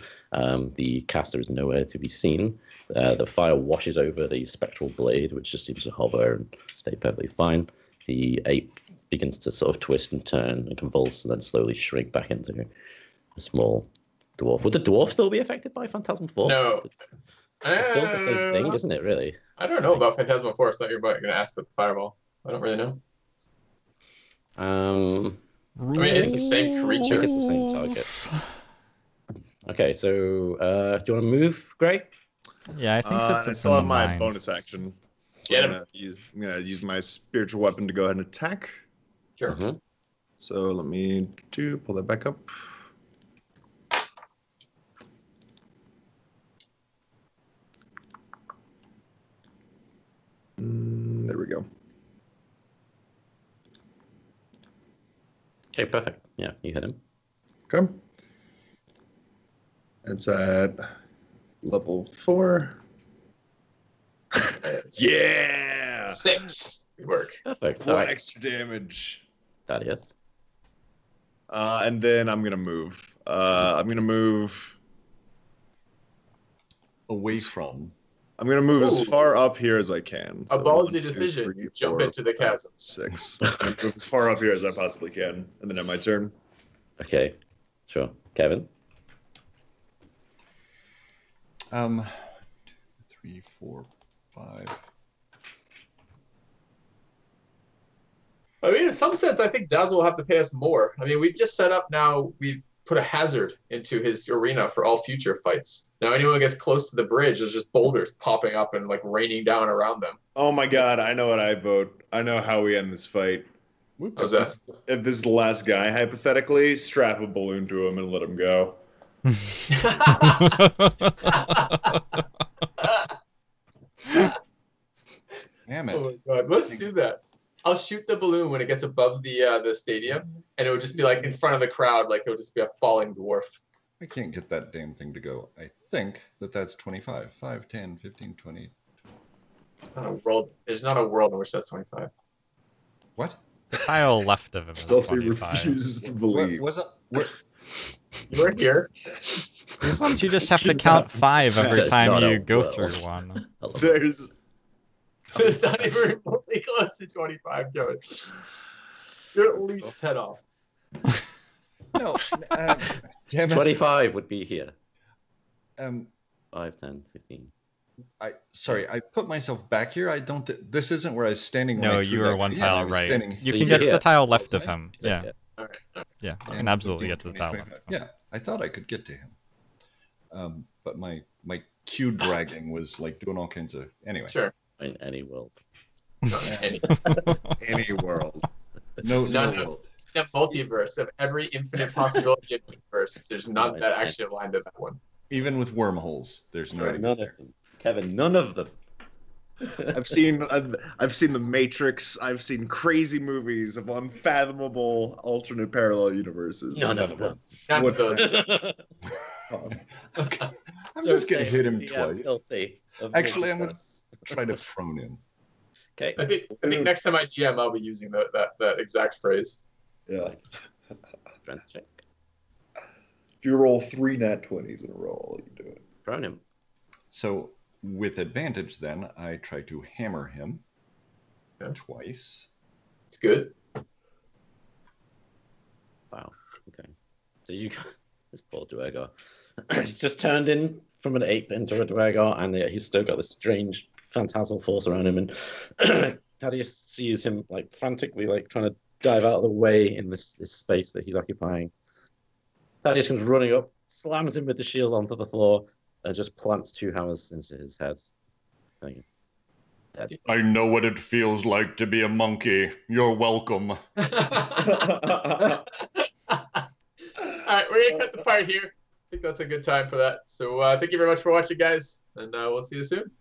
The caster is nowhere to be seen. The fire washes over the spectral blade, which just seems to hover and stay perfectly fine. The ape begins to sort of twist and turn and convulse, and then slowly shrink back into a small dwarf. Would the dwarf still be affected by Phantasmal Force? No. It's still the same thing, isn't it? Really? I don't know about Phantasmal Force. Thought you were going to ask about the fireball. I don't really know. I mean, it's the same I think creature. it's the same target. Okay, so do you want to move, Gray? Yeah, I think I it's still in have the my mind. bonus action. So Get I'm him. gonna use my spiritual weapon to go ahead and attack. Sure. Mhm. So let me pull that back up. There we go. Okay, perfect. Yeah, you hit him. Okay. It's at level 4. Yeah! 6. Good work. Perfect. All 1 right, extra damage. Thaddeus. And then I'm gonna move. I'm gonna move Away from. as Ooh. far up here as I can. A So ballsy 1, 2, decision. 3, Jump 4, into the chasm. 6. I'm gonna move as far up here as I possibly can, and then at my turn. Okay, sure. Kevin? 2, 3, 4, 5. I mean, in some sense, I think Dazzle will have to pay us more. I mean, we've just set up now, we've put a hazard into his arena for all future fights. Now, anyone who gets close to the bridge, there's just boulders popping up and like raining down around them. Oh my god, I know what I vote. I know how we end this fight. How's that? If this is the last guy, hypothetically, strap a balloon to him and let him go. Damn it. Oh my god, let's do that. I'll shoot the balloon when it gets above the stadium, and it would just be like in front of the crowd, like it would just be a falling dwarf. I can't get that damn thing to go. I think that's 25. 5, 10, 15, 20. There's not a world in which that's 25. What? The tile left of him is Filthy 25. refuses to What believe. was it? What? You're here. These ones you just have to count 5 every That's time not you a go world. through one. There's It's not even remotely close to 25, Kevin. You're at least 10 off. No. Damn it. 25 would be here. Um, 5, 10, 15. Sorry, I put myself back here. I don't. This isn't where I was standing. when No, I threw you were that. one Yeah, I tile was right. standing- You So can you get get to the it. tile left of him. So, Yeah, All right. yeah. You 10, can absolutely 15, get to the tile 20, left. Of him. Yeah, I thought I could get to him. But my cue dragging was like doing all kinds of. Anyway. Sure. In any world. Any, any world. No. None No. of the multiverse of every infinite possibility of universe, there's none that actually align to that one. Even with wormholes, there's no. None of them. Kevin, none of them. I've seen The Matrix. I've seen crazy movies of unfathomable alternate parallel universes. None of them. None of those. I'm just gonna hit him twice. Filthy. Actually, I'm gonna try to phone him. Okay. I think next time I DM, I'll be using that exact phrase. Yeah. Strength check. If you roll 3 nat 20s in a row, I'll let you do it. Prone him. So with advantage, then I try to hammer him twice. It's good. Wow. Okay. So you this poor Dwarf. He's just turned in from an ape into a Dwarf, and he's still got this strange phantasmal force around him. And Thaddeus sees him like frantically, like trying to dive out of the way in this space that he's occupying. Thaddeus comes running up, slams him with the shield onto the floor, and just plants 2 hammers into his head. I know what it feels like to be a monkey. You're welcome. All right, we're gonna cut the part here. I think that's a good time for that. So thank you very much for watching, guys, and we'll see you soon.